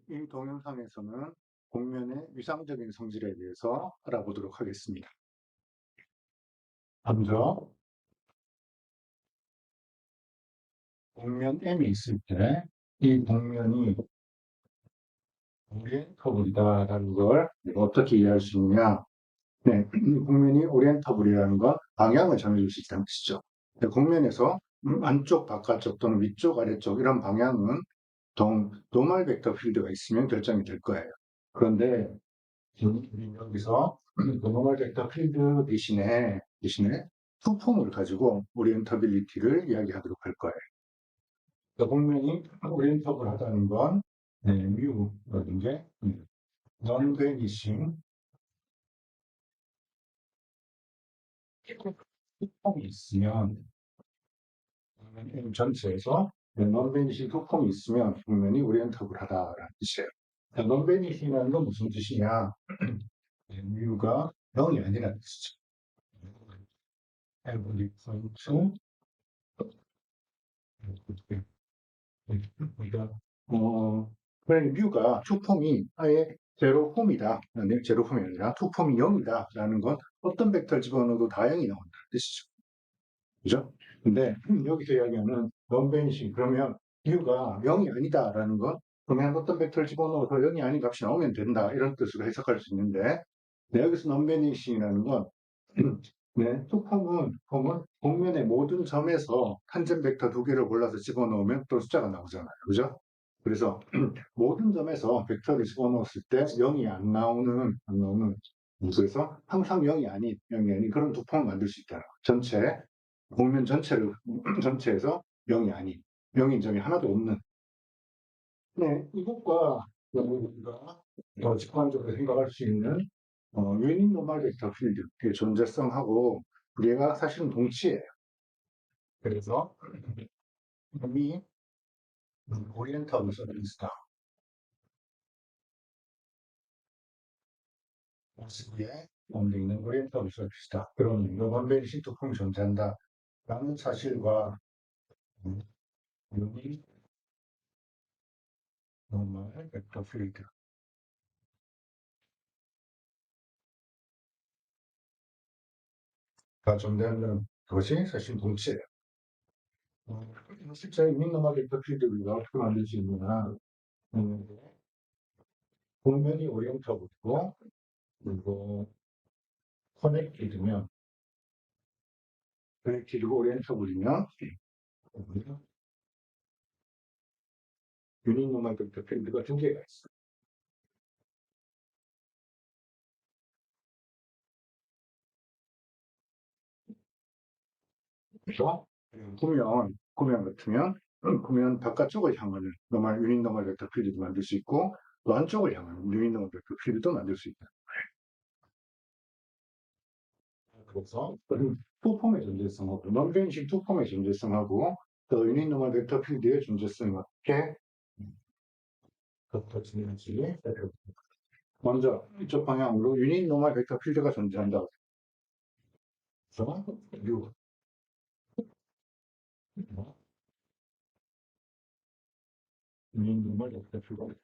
이 동영상에서는 곡면의 위상적인 성질에 대해서 알아보도록 하겠습니다. 먼저 곡면 M이 있을 때 이 곡면이 오리엔터블이다라는 걸 어떻게 이해할 수 있느냐? 네, 이 곡면이 오리엔터블이라는 건 방향을 정해줄 수 있다는 뜻이죠. 곡면에서 안쪽, 바깥쪽 또는 위쪽, 아래쪽 이런 방향은 노멀 벡터 필드가 있으면 결정이 될 거예요. 그런데 우리 여기서 노멀 벡터 필드 대신에 투폼을 가지고 오리엔터빌리티를 이야기하도록 할 거예요. 그러니까 곡면이 오리엔터블하다는 건 뮤라는 게 non-vanishing 투폼이 있으면 M 전체에서 non-vanishing 투폼이 있으면 곡면이 오리엔터블하다라는 뜻이에요. non-vanishing이라는 건 무슨 뜻이냐? 뮤가 0이 아니라는 뜻이죠. every point 그러니까 그냥 뮤가 투폼이 아예 제로폼이다. 제로폼이 아니라 투폼이 0이다라는 건 어떤 벡터를 집어넣어도 다 0이 나온다는 뜻이죠. 그죠? 근데 여기서 이야기하는 non-vanishing 그러면 뮤가 0이 아니다라는 건 그러면 어떤 벡터를 집어넣어서 0이 아닌 값이 나오면 된다 이런 뜻으로 해석할 수 있는데 여기서 non-vanishing이라는 건 네, 폼은 곡면의 모든 점에서 탄젠 벡터 두 개를 골라서 집어넣으면 또 숫자가 나오잖아요. 그죠? 그래서 모든 점에서 벡터를 집어넣었을 때 0이 안 나오는 그래서 항상 0이 아닌 그런 두 폼을 만들 수 있다. 곡면 전체에서 0이 아닌, 0인 점이 하나도 없는. 네, 이것과 우리가 직관적으로 생각할 수 있는 유닛 노멀 벡터 필드의 존재성하고 얘가 사실은 동치예요. 그래서 이 오리엔터블 서비스다. 모습에 원돼 있는 오리엔터블 서비스다. 그런 원베리시 투풍이 존재한다. 라는 사실과 유닛 노멀 벡터 필드가 존재한다는 것이 사실 동치예요. 실제 유닛 노멀 벡터 필드를 어떻게 만들 수 있느냐. 곡면이 오리엔터블이고 그리고 커넥티드고 오리엔터블이면 유닛 노멀 벡터 필드가 두 개가 있어요. 그래서 구면 같으면 구면 바깥쪽을 향하는 유닛 노멀 벡터 필드도 만들 수 있고 또 안쪽을 향하는 유닛 노멀 벡터 필드도 만들 수 있다. 그래서 투폼의 존재성하고 non-vanishing 투폼의 존재성하고 또 유닛 노멀 벡터 필드의 존재성이 어떻게 겹쳐지는지 살펴봅니다. 먼저 이쪽 방향으로 유닛 노멀 벡터 필드가 존재한다고. 그래서 U 유닛 노멀 벡터 필드.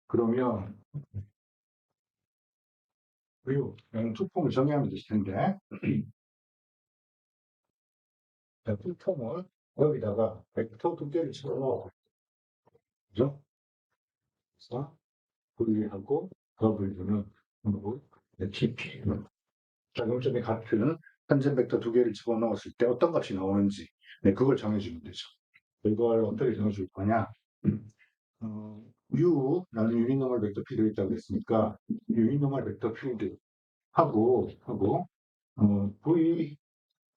그러면 U 투폼을 정의하면 될 텐데 투폼을 여기다가 벡터 두 개를 집어넣어. 그죠? 그래서 V하고 W는 뭐 TP 작용점이 같은 탄젠 벡터 두 개를 집어넣었을 때 어떤 값이 나오는지 그걸 정해주면 되죠. 이걸 어떻게 정해줄 거냐? U라는 유닛 노멀 벡터 필드가 있다고 했으니까 유닛 노멀 벡터 필드하고 V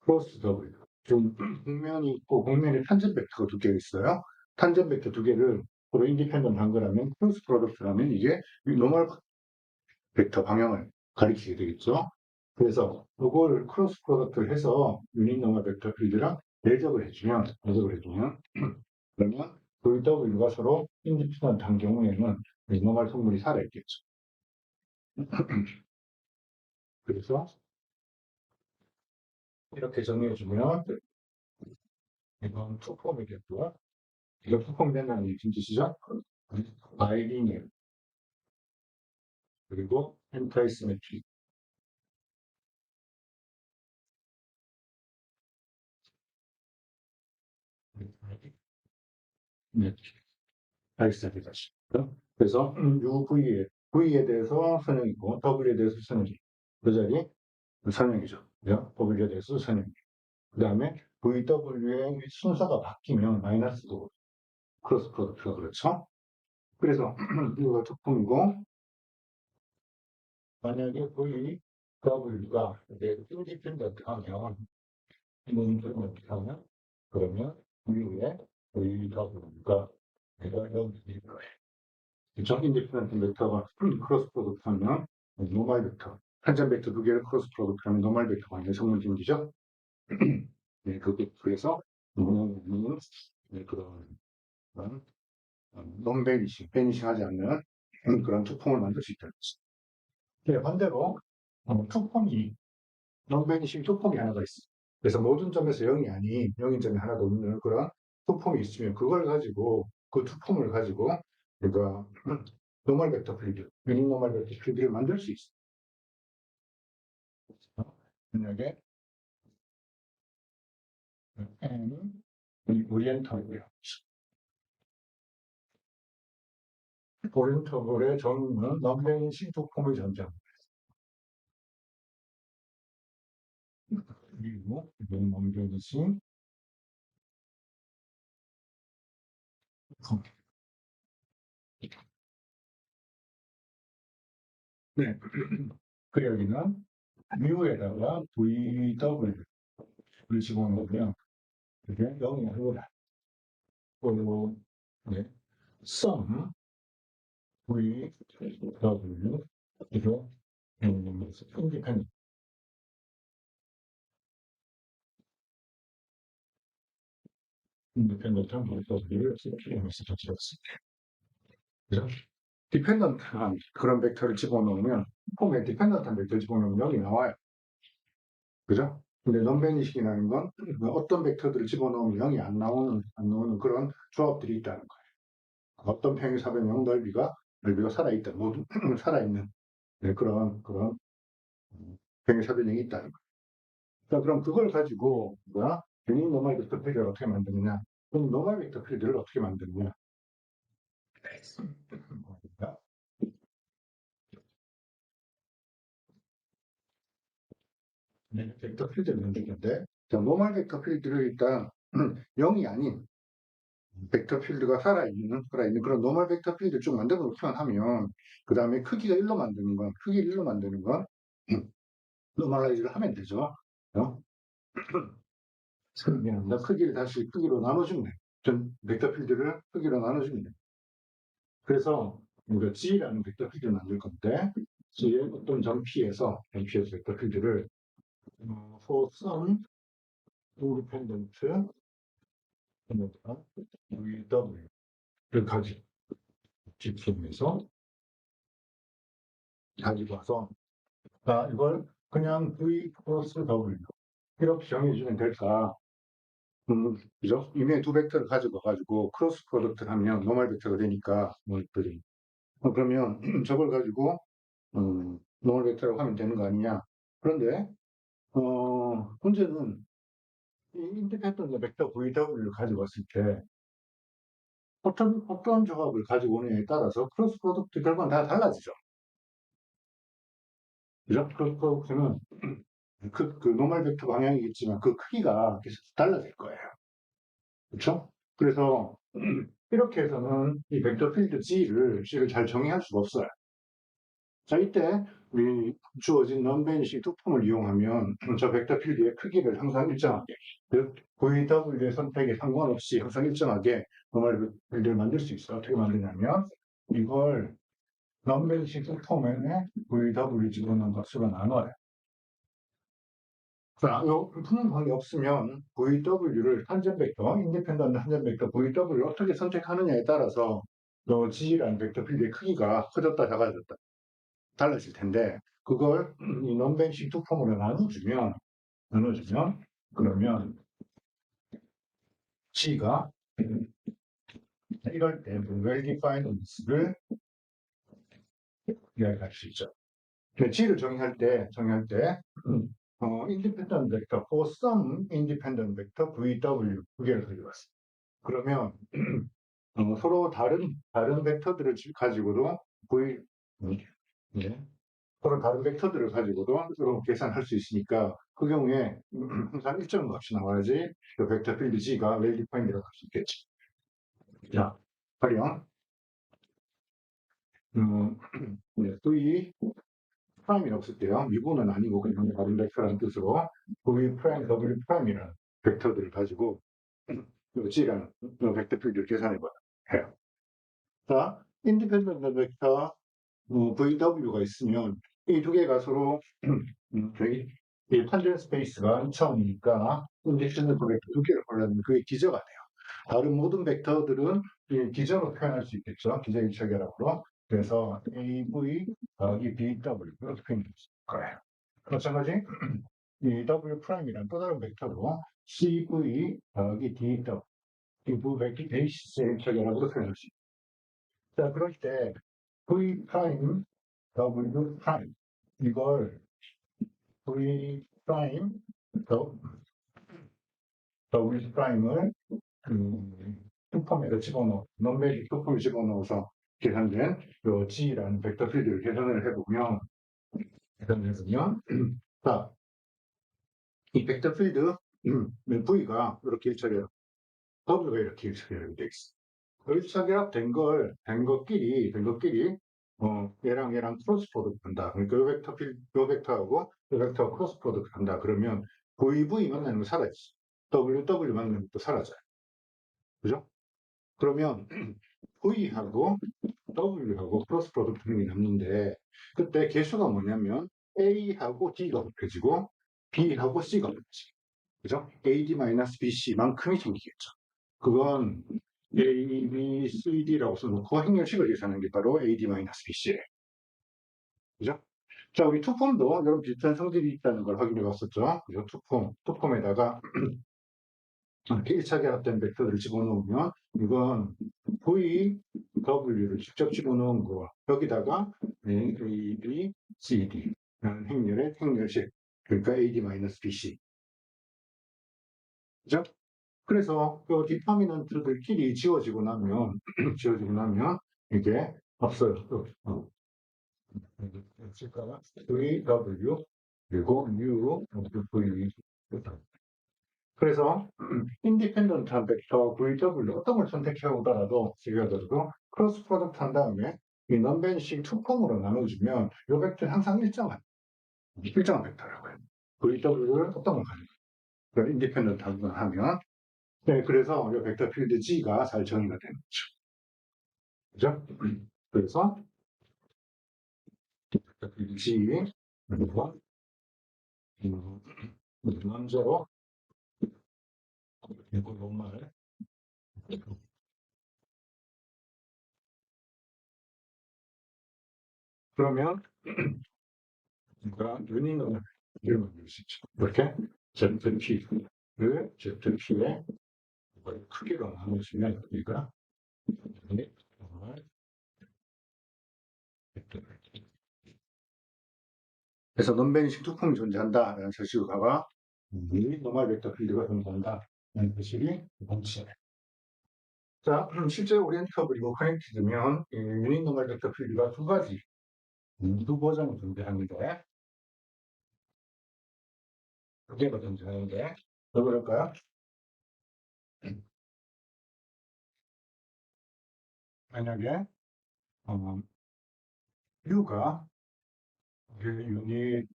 크로스 W 좀 곡면이 있고 곡면에 탄젠 벡터가 두 개가 있어요. 탄젠 벡터 두 개를 서로 인디펜던트 한 거라면 크로스 프로덕트라면 이게 노멀 벡터 방향을 가리키게 되겠죠. 그래서 이걸 크로스 프로덕트를 해서 유닛 노멀 벡터 필드랑 대적을 해주면 그러면 VW가 서로 인디펜던트 한 경우에는 노멀 성분이 살아있겠죠. 그래서 이렇게 정리해주면 이건 투폼이겠고요. 이거 투폼된다는 게 무슨 뜻이죠? 바이리니어 그리고 엔타이시메트릭 네, 알겠습니다. 그래서 V에 대해서 선형이고 W에 대해서 선형이 그 자리 선형이죠. W에 대해서 선형. 그 다음에 VW의 순서가 바뀌면 마이너스도 크로스 프로덕트가 그렇죠. 그래서 이거가 투품이고 만약에 VW가 인디펜던트 하면 어떻게 하면 그러면 U에 VW가 내가 여기 거예요. 그쵸? 인디펜던트 벡터가 크로스 프로덕트 하면 노멀 벡터 탄젠 벡터 두 개를 크로스 프로덕트 하면 노멀 벡터가 아니라 성분 생기죠. 네, 그래서 네, 그런 베니싱 하지 않는 그런 투폼을 만들 수 있다는 거죠. 네, 반대로 투폼이 non-베니싱 투폼이 하나가 있어. 그래서 모든 점에서 0이 아닌 0인 점이 하나도 없는 그런 투폼이 있으면 그걸 가지고 그 투폼을 가지고 우리가 노멀 벡터 필드, 유닛 노멀 벡터 필드를 만들 수 있어. 만약에 n 오리엔터블이야. 오리엔터블의 정의는 non-베니싱 투폼의 전장. 그리고 non-베니싱 투폼. 네. 그 여기는 뮤에다가 VW를 집어넣으면 그게 0이 아니라 그리고 네. sum VW 이거 인디펜던트 인디펜던트한 VW를 CPM에서 적었습니다. 그죠? 디펜던트한 그런 벡터를 집어넣으면 폼에 디펜던트한 벡터 집어넣으면 0이 나와요. 그죠? 근데 non-vanishing이라는 건 어떤 벡터들을 집어넣으면 0이 안 나오는 그런 조합들이 있다는 거예요. 어떤 평행사변형 넓이가 살아있다. 모든 살아있는 네, 그런 평행사변형이 있다는 거예요. 자, 그럼 그걸 가지고 뭐야? 유닛 노멀 벡터 필드를 어떻게 만드느냐? 그럼 노멀 벡터 필드를 어떻게 만드느냐? 네, 벡터 필드를 만드는데, 자, 노멀 벡터 필드를 일단 0이 아닌 벡터 필드가 살아있는 그런 노멀 벡터 필드 쭉 만들어 놓기만 하면, 그 다음에 크기가 1로 만드는 건, 크기를 1로 만드는 건, 노멀라이즈를 하면 되죠. 어? 크기를 다시 크기로 나눠주면 돼. 전 벡터 필드를 크기로 나눠주면 돼. 그래서 우리가 G라는 벡터 필드를 만들 건데, G의 어떤 점 P에서 벡터 필드를 for some independent VW를 집중해서 가지고 와서 이걸 그냥 V 플러스 W 이렇게 정해주면 될까? 그죠? 이미 두 벡터를 가지고 크로스 프로덕트를 하면 노멀 벡터가 되니까 그러면 저걸 가지고 노멀 벡터라고 하면 되는 거 아니냐? 그런데 문제는 이 인디펜던트 벡터 VW를 가지고 왔을 때 어떤 조합을 가지고 오느냐에 따라서 크로스 프로덕트 결과는 다 달라지죠. 그죠? 크로스 프로덕트는 그 노멀 벡터 방향이겠지만 그 크기가 계속 달라질 거예요. 그렇죠? 그래서 이렇게 해서는 이 벡터 필드 C를 잘 정의할 수가 없어요. 자, 이때 우리 주어진 non-vanishing 투폼을 이용하면 저 벡터 필드의 크기를 항상 일정하게 VW의 선택에 상관없이 항상 일정하게 노멀 필드를 만들 수 있어요. 어떻게 만드냐면 이걸 non-vanishing 투폼에 VW 집어넣은 값으로 나눠요. 자, 요 분모방이 없으면 VW를 탄젠 벡터, 인디펜던트 탄젠 벡터 VW를 어떻게 선택하느냐에 따라서 G라는 벡터 필드의 크기가 커졌다 작아졌다 달라질 텐데 그걸 이 non-vanishing 투폼으로 나눠주면 그러면 G가 이럴 때 well-defined를 이야기할 수 있죠. G를 정의할 때 independent vector for some independent vector VW 두 개를 가져왔어요. 그러면 서로 다른 벡터들을 가지고도 V 예, 서로 다른 벡터들을 가지고도 이렇게 계산할 수 있으니까 그 경우에 항상 일정 값이 나와야지 그 벡터 필드 G가 well-defined라고 할 수 있겠죠. 자, 가령 V 프라임이라고 쓸게요. 미분은 아니고 그냥 다른 벡터라는 뜻으로 V 프라임, W 프라임이라는 벡터들을 가지고 G라는 벡터 필드를 계산해봐요. 해요. 자, 인디펜던트 벡터 VW가 있으면 이 두 개가 서로 저기 이 탄젠 스페이스가 2차원이니까 인디펜던트 벡터 두 개를 골라주면 그게 기저가 돼요. 다른 모든 벡터들은 이 기저로 표현할 수 있겠죠. 기저 일체결합으로. 그래서 AV 이 BW 이렇게 표현할 수 있을 거예요. 마찬가지 이 W 프라임이란 또 다른 벡터로 CV 이 DW 이 두 벡터 베이시스 일체결합으로 표현할 수 있어요. 자, 그럴 때 V 프라임, W 프라임 이걸 V 프라임, W 프라임을 슈퍼맨을 집어넣어 넘베리 슈퍼를 집어넣어서 계산된 요 G라는 벡터 필드를 계산을 해보면 자, 이 벡터 필드 V가 이렇게 일처리해요. W가 이렇게 일처리하게 돼 있어. 일차결합 된 것끼리, 얘랑 크로스 프로덕트 한다. 그러니까 요 벡터하고 요 벡터 크로스 프로덕트 한다. 그러면 VV 만나는 거 사라지지. WW 만나는 것도 사라져요. 그죠? 그러면 V하고 W하고 크로스 프로덕트는 남는데, 그때 개수가 뭐냐면 A하고 D가 곱해지고 B하고 C가 곱해지고. 그죠? AD-BC만큼이 생기겠죠. 그건 A, B, C, D라고 써놓고 행렬식을 계산하는 게 바로 AD-BC예요. 그죠? 자, 우리 투폼도 이런 비슷한 성질이 있다는 걸 확인해 봤었죠. 그죠? 투폼에다가 이렇게 1차 결합된 벡터들을 집어넣으면 이건 V, W를 직접 집어넣은 거. 여기다가 A, B, C, D 라는 행렬의 행렬식. 그러니까 AD-BC. 그죠? 그래서 그 디터미넌트들끼리 지워지고 나면 이게 없어요. 쓸까봐 VW 그리고 U V. 그래서 인디펜던트한 벡터 VW 어떤 걸 선택해 오더라도 크로스 프로덕트 한 다음에 이 넘벤식 투폼으로 나눠주면 이 벡터는 항상 일정한 벡터라고 해요. VW를 어떤 걸 가지고 인디펜던트 하면 네, 그래서 이 벡터 필드 G가 잘 정의가 되는 거죠. 그죠? 그래서 벡터 필드 G 그리고 먼저 이거 정말 그러면 그러니까 유닛을 이렇게 만들 수 있죠. 이렇게 ZP를 ZP의 크기로 나누시면 우리가 유닛 정말 그래서 넘베니식 투폼이 존재한다라는 사실과가 유닛 노멀 벡터 필드가 존재한다라는 사실이 번째예요. 자, 실제 오리엔트 그리고 커넥티드면 유닛 노멀 벡터 필드가 두 가지, 두 버전이 존재하는데, 두 개가 존재하는데, 왜 그럴까요? 만약에, U가 유닛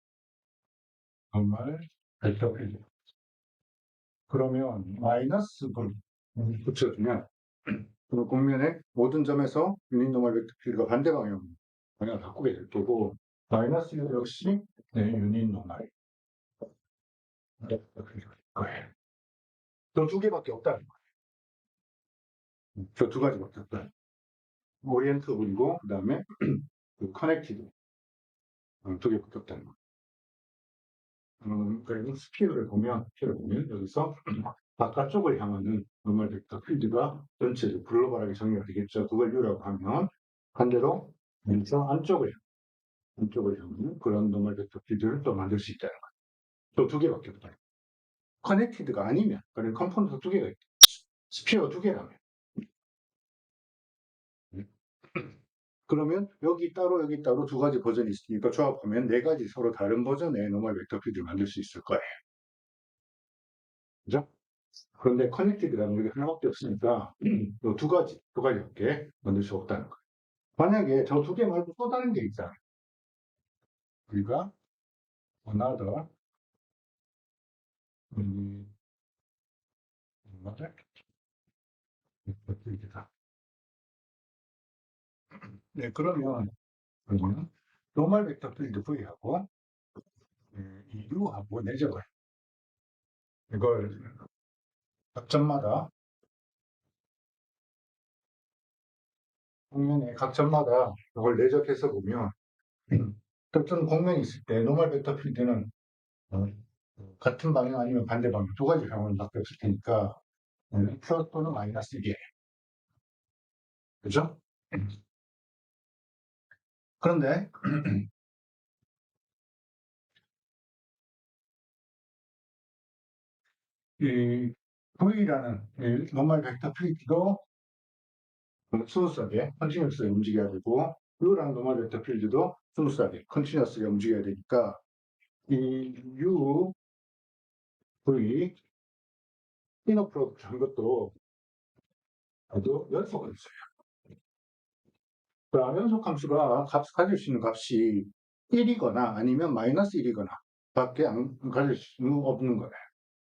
노멀 벡터 필드. 그러면 마이너스를 붙여주면, 그 국면의 모든 점에서 유닛 노멀 벡터 필드가 반대 방향을 바꾸게 될 거고, 마이너스 U 역시 유닛 노멀 벡터 필드일 거예요. 저 두 개밖에 없다는 거예요. 저 두 가지밖에 없다. 오리엔트 그리고 그 다음에 그 커넥티드 두 개밖에 없다는 거예요. 그리고 스피어를 보면 여기서 바깥쪽을 향하는 노멀 벡터 필드가 전체적으로 글로벌하게 정의가 되겠죠. 그걸 U라고 하면 반대로 여기서 안쪽을 향하는 그런 노멀 벡터 필드를 또 만들 수 있다는 거예요. 또 두 개밖에 없다. 커넥티드가 아니면, 그러니까 컴포넌트 두 개가 있다. 스피어 두 개라면. 그러면 여기 따로 두 가지 버전이 있으니까 조합하면 네 가지 서로 다른 버전의 노멀 벡터 필드를 만들 수 있을 거예요. 그죠? 그런데 커넥티드라는 여기 하나밖에 없으니까 두 가지밖에 만들 수 없다는 거예요. 만약에 저 두 개 말고 또 다른 게 있잖아요. 우리가 another 벡터. 네, 그러면 노멀 벡터 필드 V하고 이 U하고 내적을 이걸 각점마다 공면의 각점마다 이걸 내적해서 보면 특정 공면이 있을 때 노멀 벡터 필드는 같은 방향 아니면 반대 방향 두 가지 방향밖에 없을 테니까 플러스 또는 마이너스 1이에요. 그죠? 그런데 이 V라는 이 노멀 벡터 필드도 스무스하게 컨티뉴어스하게 움직여야 되고 U라는 노멀 벡터 필드도 스무스하게 컨티뉴어스하게 움직여야 되니까 이 U, V 이너 프로덕트 한 것도 아주 연속을 했어요. 그 연속 함수가 가질 수 있는 값이 1이거나 아니면 마이너스 1이거나 밖에 안 가질 수 없는 거예요.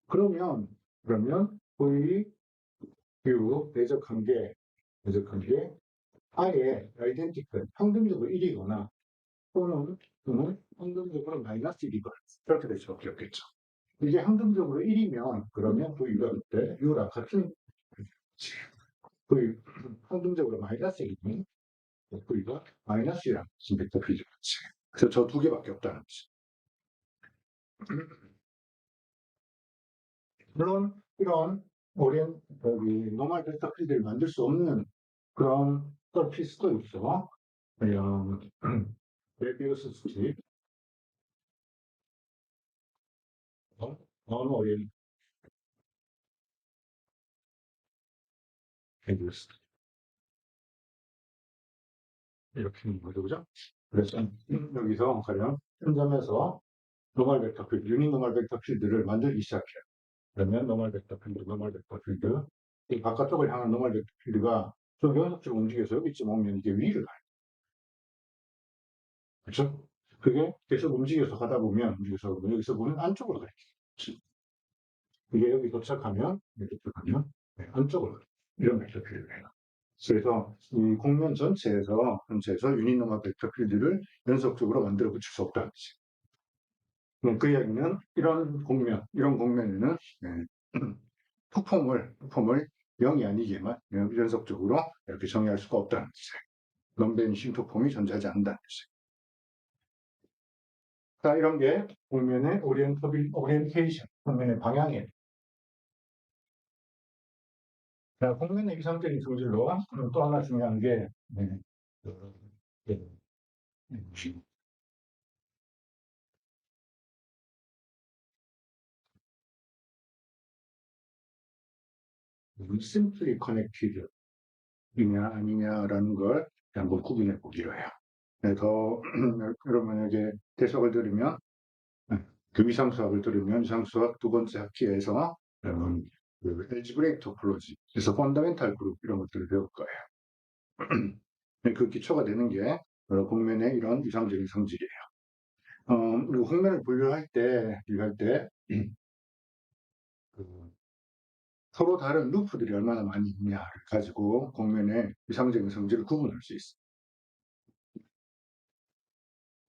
그러면 V, U 내적 관계 아예 아이덴티컬 평등적으로 1이거나 또는 평등적으로 마이너스 1이거나 그렇게 될 수밖에 없겠죠. 이게 평등적으로 1이면 그러면 V가 그때 U랑 같은 V 평등적으로 마이너스 1이면 V가 마이너스 1이라는 벡터 필드 같이. 그래서 저 두 개밖에 없다는 거죠. 물론 이런 노멀 벡터 필드를 만들 수 없는 그런 필수도 있어. 메비우스 수직, non 오리엔트 메비우스 이렇게 있는 거죠, 그죠? 그래서 여기서 가령 한 점에서 노멀 벡터 필드, 유닛 노멀 벡터 필드를 만들기 시작해요. 그러면 노멀 벡터 필드, 이 바깥쪽을 향한 노멀 벡터 필드가 좀 연속적으로 움직여서 여기쯤 오면 이게 위를 가요. 그렇죠? 그게 계속 움직여서 가다 보면 여기서 보면 안쪽으로 가요. 이게 여기 도착하면 네, 안쪽으로 가요. 이런 벡터 필드예요. 그래서 이 공면 전체에서 유닛 노멀 벡터 필드를 연속적으로 만들어 붙일 수 없다는 거지. 그 이야기는 이런 공면에는 네, 투폼을 0이 아니게만 연속적으로 이렇게 정의할 수가 없다는 뜻이에요. 넘베니싱 투폼이 존재하지 않는다는 뜻이에요. 자, 이런 게 공면의 오리엔테이션, 공면의 방향이에요. 자, 공면의 이상적인 성질로 또 하나 중요한 게 simply connected 이냐 아니냐라는 걸 한번 구분해 보기로 해요. 네, 여러분 만약에 대수학을 들으면 그 위상수학을 들으면 위상수학 두 번째 학기에서 그 엘지브레이크 토폴로지에서 펀더멘탈 그룹 이런 것들을 배울 거예요. 그 기초가 되는 게 공면의 이런 이상적인 성질이에요. 그리고 공면을 분류할 때 그 서로 다른 루프들이 얼마나 많이 있냐를 가지고 공면의 이상적인 성질을 구분할 수 있어요.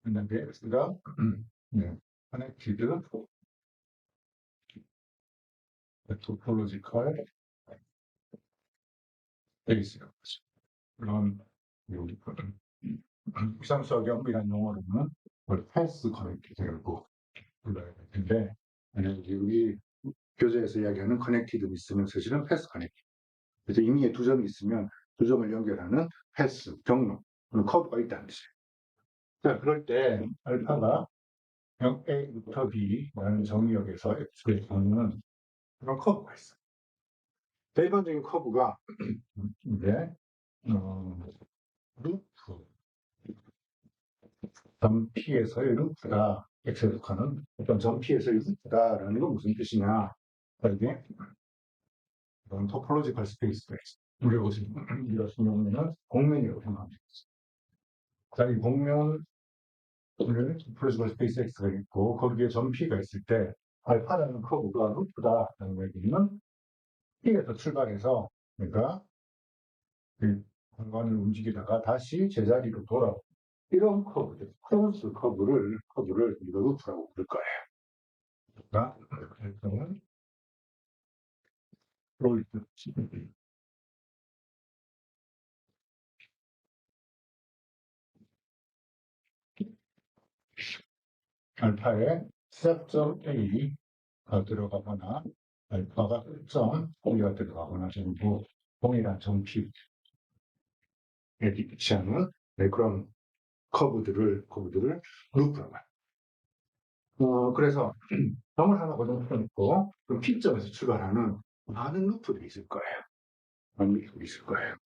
그다음에 X가 connected topological base라고 하죠. 물론 위상수학 연구이라는 용어로는 패스 커넥티드라고 불러야 될 텐데 만약에 우리 교재에서 이야기하는 커넥티드 있으면 사실은 패스 커넥티드 그래서 임의에 두 점이 있으면 두 점을 연결하는 패스, 경로, 커브가 있다는 뜻이에요. 자, 그럴 때 알파가 0A부터 B라는 정의역에서 X에 가는 그런 커브가 있어요. 일반적인 커브가 이제 루프, 점 P에서의 루프다. X에 속하는 어떤 점 P에서의 루프다라는 건 무슨 뜻이냐? 이게 이런 토폴로지컬 스페이스가 있어요. 우리 보시면 이 같은 경우에는 공면이라고 생각하면 되겠습니다. 자, 이 공면을 토폴로지컬 스페이스 X가 있고 거기에 점 P가 있을 때 알파라는 커브가 루프다라는 얘기는 P에서 출발해서 그러니까 그 공간을 움직이다가 다시 제자리로 돌아오고 이런 커브들, 크로스 커브를 우리가 루프라고 부를 거예요. 그러니까 일단은 프로이트 알파에 시작점 A가 들어가거나 알파가 끝점 B가 들어가거나 전부 동일한 점 P에 위치하는 그런 커브들을 루프라고 해요. 그래서 점을 하나 고정시켜놓고 그 P점에서 출발하는 많은 루프들이 있을 거예요. 많은 루프들이 있을 거예요.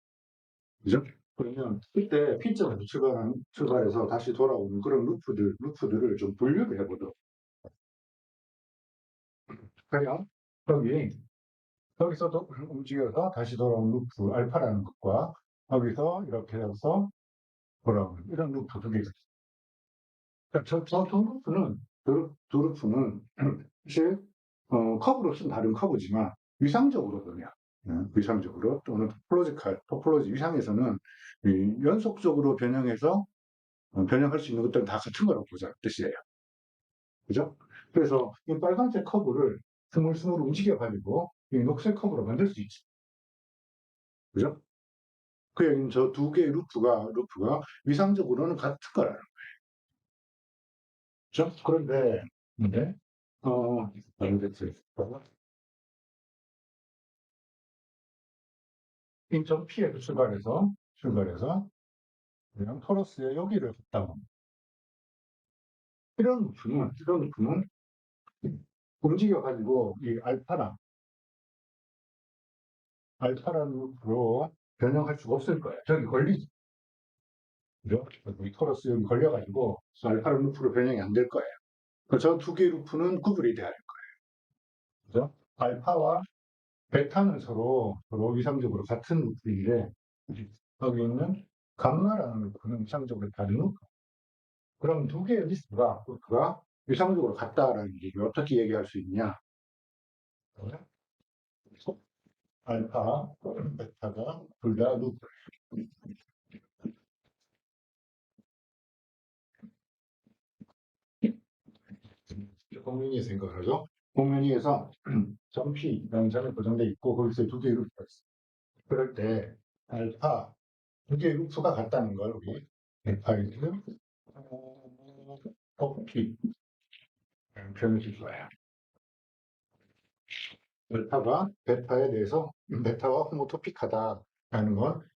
그죠? 그러면 그때 P점에서 출발해서 다시 돌아오는 그런 루프들을 좀 분류를 해보도록. 그냥 여기서 움직여서 다시 돌아오는 루프, 알파라는 것과 여기서 이렇게 해서 돌아오는 이런 루프 두 개가 있어요. 그러니까 두 루프는 사실 커브로서는 다른 커브지만 위상적으로는요. 위상적으로 또는 토폴로지 위상에서는 연속적으로 변형해서 변형할 수 있는 것들은 다 같은 거라고 보자 뜻이에요. 그죠? 그래서 이 빨간색 커브를 스물스물 움직여가지고 이 녹색 커브로 만들 수 있죠. 그죠? 그 얘기는 저 두 개의 루프가 위상적으로는 같은 거라는 거예요. 그죠? 그런데, 어, 인점 P에서 출발해서 그냥 토러스의 여기를 갔다 옵니다. 이런 루프는 움직여가지고 이 알파라는 루프로 변형할 수가 없을 거예요. 저기 걸리죠. 그죠? 이 토러스 여기 걸려가지고 알파라는 루프로 변형이 안 될 거예요. 저 두 개의 루프는 구분이 돼야 할 거예요. 그죠? 알파와 베타는 서로 위상적으로 같은 루프인데 여기 있는 감마라는 루프는 위상적으로 다른 루프. 그럼 두 개의 루프가 위상적으로 같다라는 얘기를 어떻게 얘기할 수 있냐? 알파, 베타가 둘 다 루프. 공면위에 생각을 하죠. 공면위에서 점 P라는 점이 고정되어 있고 거기서 두 개의 루프가 있어요. 그럴 때 알파 두 개의 루프가 같다는 걸 우리 알파이드 P 표현해 줄 거예요. 알파가 베타에 대해서 베타와 호모토픽하다라는 건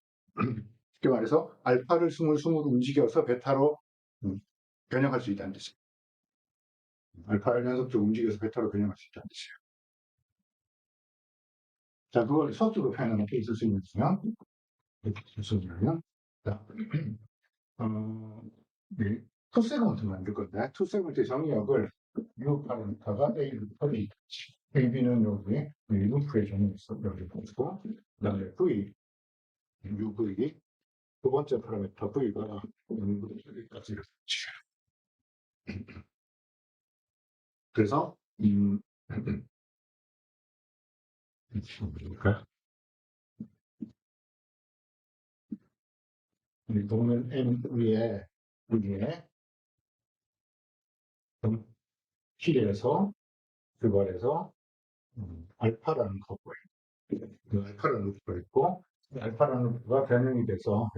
쉽게 말해서 알파를 스물스물 움직여서 베타로 변형할 수 있다는 뜻이에요. 알파를 연속적으로 움직여서 베타로 변형할 수 있다는 뜻이에요. 자, 그걸 수학적으로 표현하면 어떻게 쓸 수 있느냐? 수학이라면, 자, 네, 투세그먼트 만들 건데, 투세그먼트 정의역을 U 파라미터가 A부터 B, AB는 여기 루프의 정의 있어 여기 보고, 그 다음에 V, UV, 두 번째 파라미터 V가 여기까지 이렇게. 그래서 뭘까요? 이 도면 M 위에 P에서 그거에서 알파라는 커브예요. 그 알파라는 루프가 있고 알파라는 루프가 변형이 돼서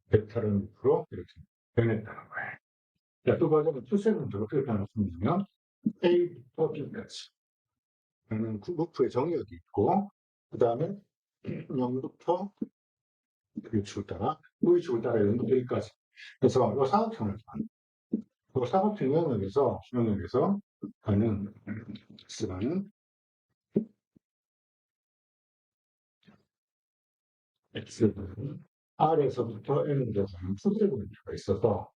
베타라는 루프로 이렇게 변했다는 거예요. 자, 또 과정은 투세븐트로 어떻게 변했냐면 A부터 B까지 라는 루프의 정의역이 있고 그 다음에 0부터 U축을 따라 V축을 따라 여기까지. 그래서 이 사각형을 이 사각형 영역에서 가는 x라는 x는 R에서부터 M으로 가는 수직원주가 있어서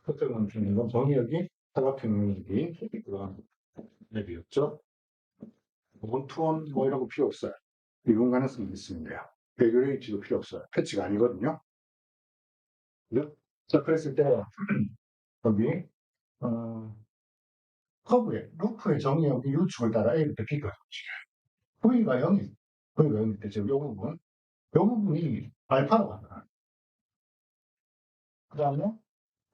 수직원주는 건 정의역이 사각형 영역이 그런 앱이었죠. 원투원 뭐 이런 거 필요 없어요. 이론 가능성이 있으면 돼요. 배교레이지도 필요 없어요. 패치가 아니거든요. 그죠? 자, 그랬을 때 여기 어, 커브의 루프의 정의역이 U축을 따라 A부터 B까지 V가 0이 V가 0일 때 지금 이 부분 이 부분이 알파로 간다. 그 다음에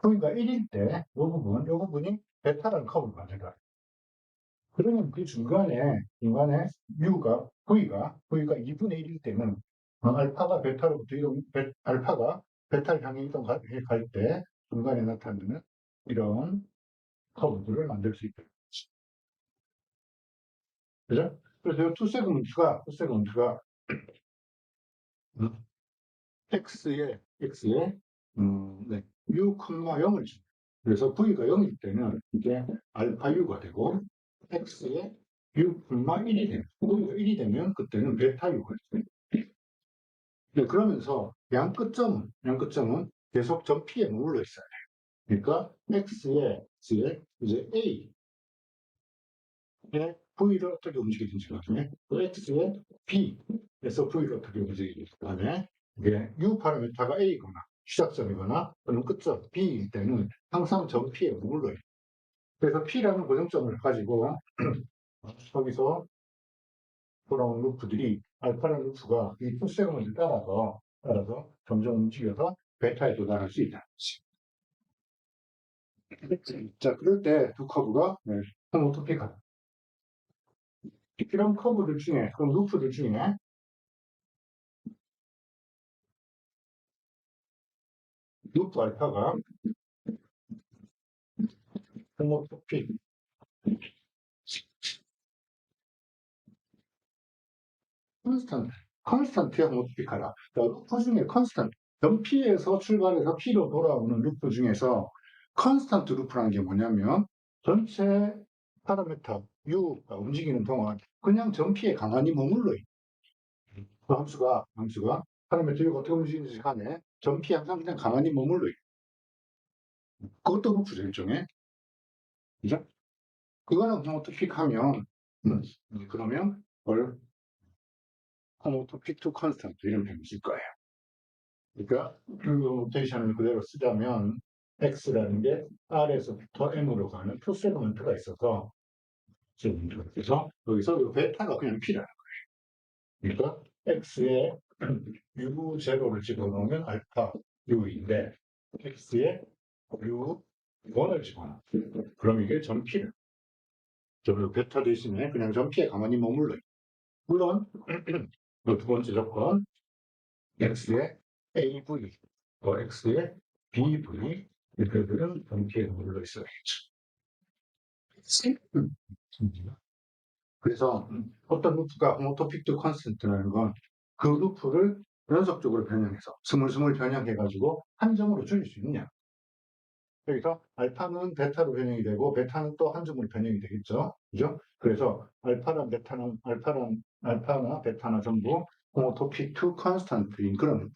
V가 1일 때 이 부분이 베타라는 커브를 만들어요. 그러면 그 중간에 V가 2분의 1일 때는 알파가 베타로부터 알파가 베타를 향해 이동할 때 중간에 나타나는 이런 커브들을 만들 수 있다. 그죠? 그래서 이 투세그먼트가 x에 네, u, 0을 줍니다. 그래서 v가 0일 때는 이게 알파 u가 되고 x에 u, 1이 되면 v가 1이 되면 그때는 베타 u가 돼요. 네, 그러면서 양끝점은 계속 점 P에 머물러 있어요. 그러니까 x에 이제 A에 V를 어떻게 움직이든지 간에 또 x에 B에서 V를 어떻게 움직이든지 간에 이게 U 파라미터가 A거나 시작점이거나 또는 끝점 B일 때는 항상 점 P에 머물러 있어요. 그래서 P라는 고정점을 가지고 거기서 돌아온 루프들이 알파라는 루프가 이 풀세그먼트를 따라서 점점 움직여서 베타에 도달할 수 있다. 자, 그럴 때 두 커브가 호모토픽하다. 이런 커브들 중에, 그럼 루프들 중에 루프 알파가 호모토픽, 컨스턴트에 호모토픽하다. 그러니까 루프 중에 컨스턴트, 점 P에서 출발해서 P로 돌아오는 루프 중에서 컨스턴트 루프라는 게 뭐냐면 전체 파라미터 U가 움직이는 동안 그냥 점 P에 가만히 머물러 있는 그 함수가 파라미터 U가 어떻게 움직이는지 간에 점 P에 항상 그냥 가만히 머물러 있는 그것도 루프죠, 일종의. 그죠? 그거는 호모토픽 하면, 그러면, 호모토픽 투 컨스턴트 이런 표현을 쓸 거예요. 그러니까, 그 노테이션을 그대로 쓰자면, x라는 게 r에서부터 m으로 가는 표세그먼트가 있어서, 그래서 여기서 베타가 그냥 p라는 거예요. 그러니까, x에 u0를 집어넣으면 알파 u인데, x에 u1을 집어넣으면, 그럼 이게 전 p를. 저 베타 대신에 그냥 전 p에 가만히 머물러 있어요. 물론 두 번째 조건 x의 AV, x의 BV 이들은 전기에 물러 있어야겠죠. 그래서 어떤 루프가 호모토픽 투 컨스턴트라는 건 그 루프를 연속적으로 변형해서 스물스물 변형해가지고 한 점으로 줄일 수 있느냐. 여기서 알파는 베타로 변형이 되고 베타는 또 한 점으로 변형이 되겠죠. 그죠? 그래서 알파나 베타나 전부 호모토픽 투 컨스턴트인 그런.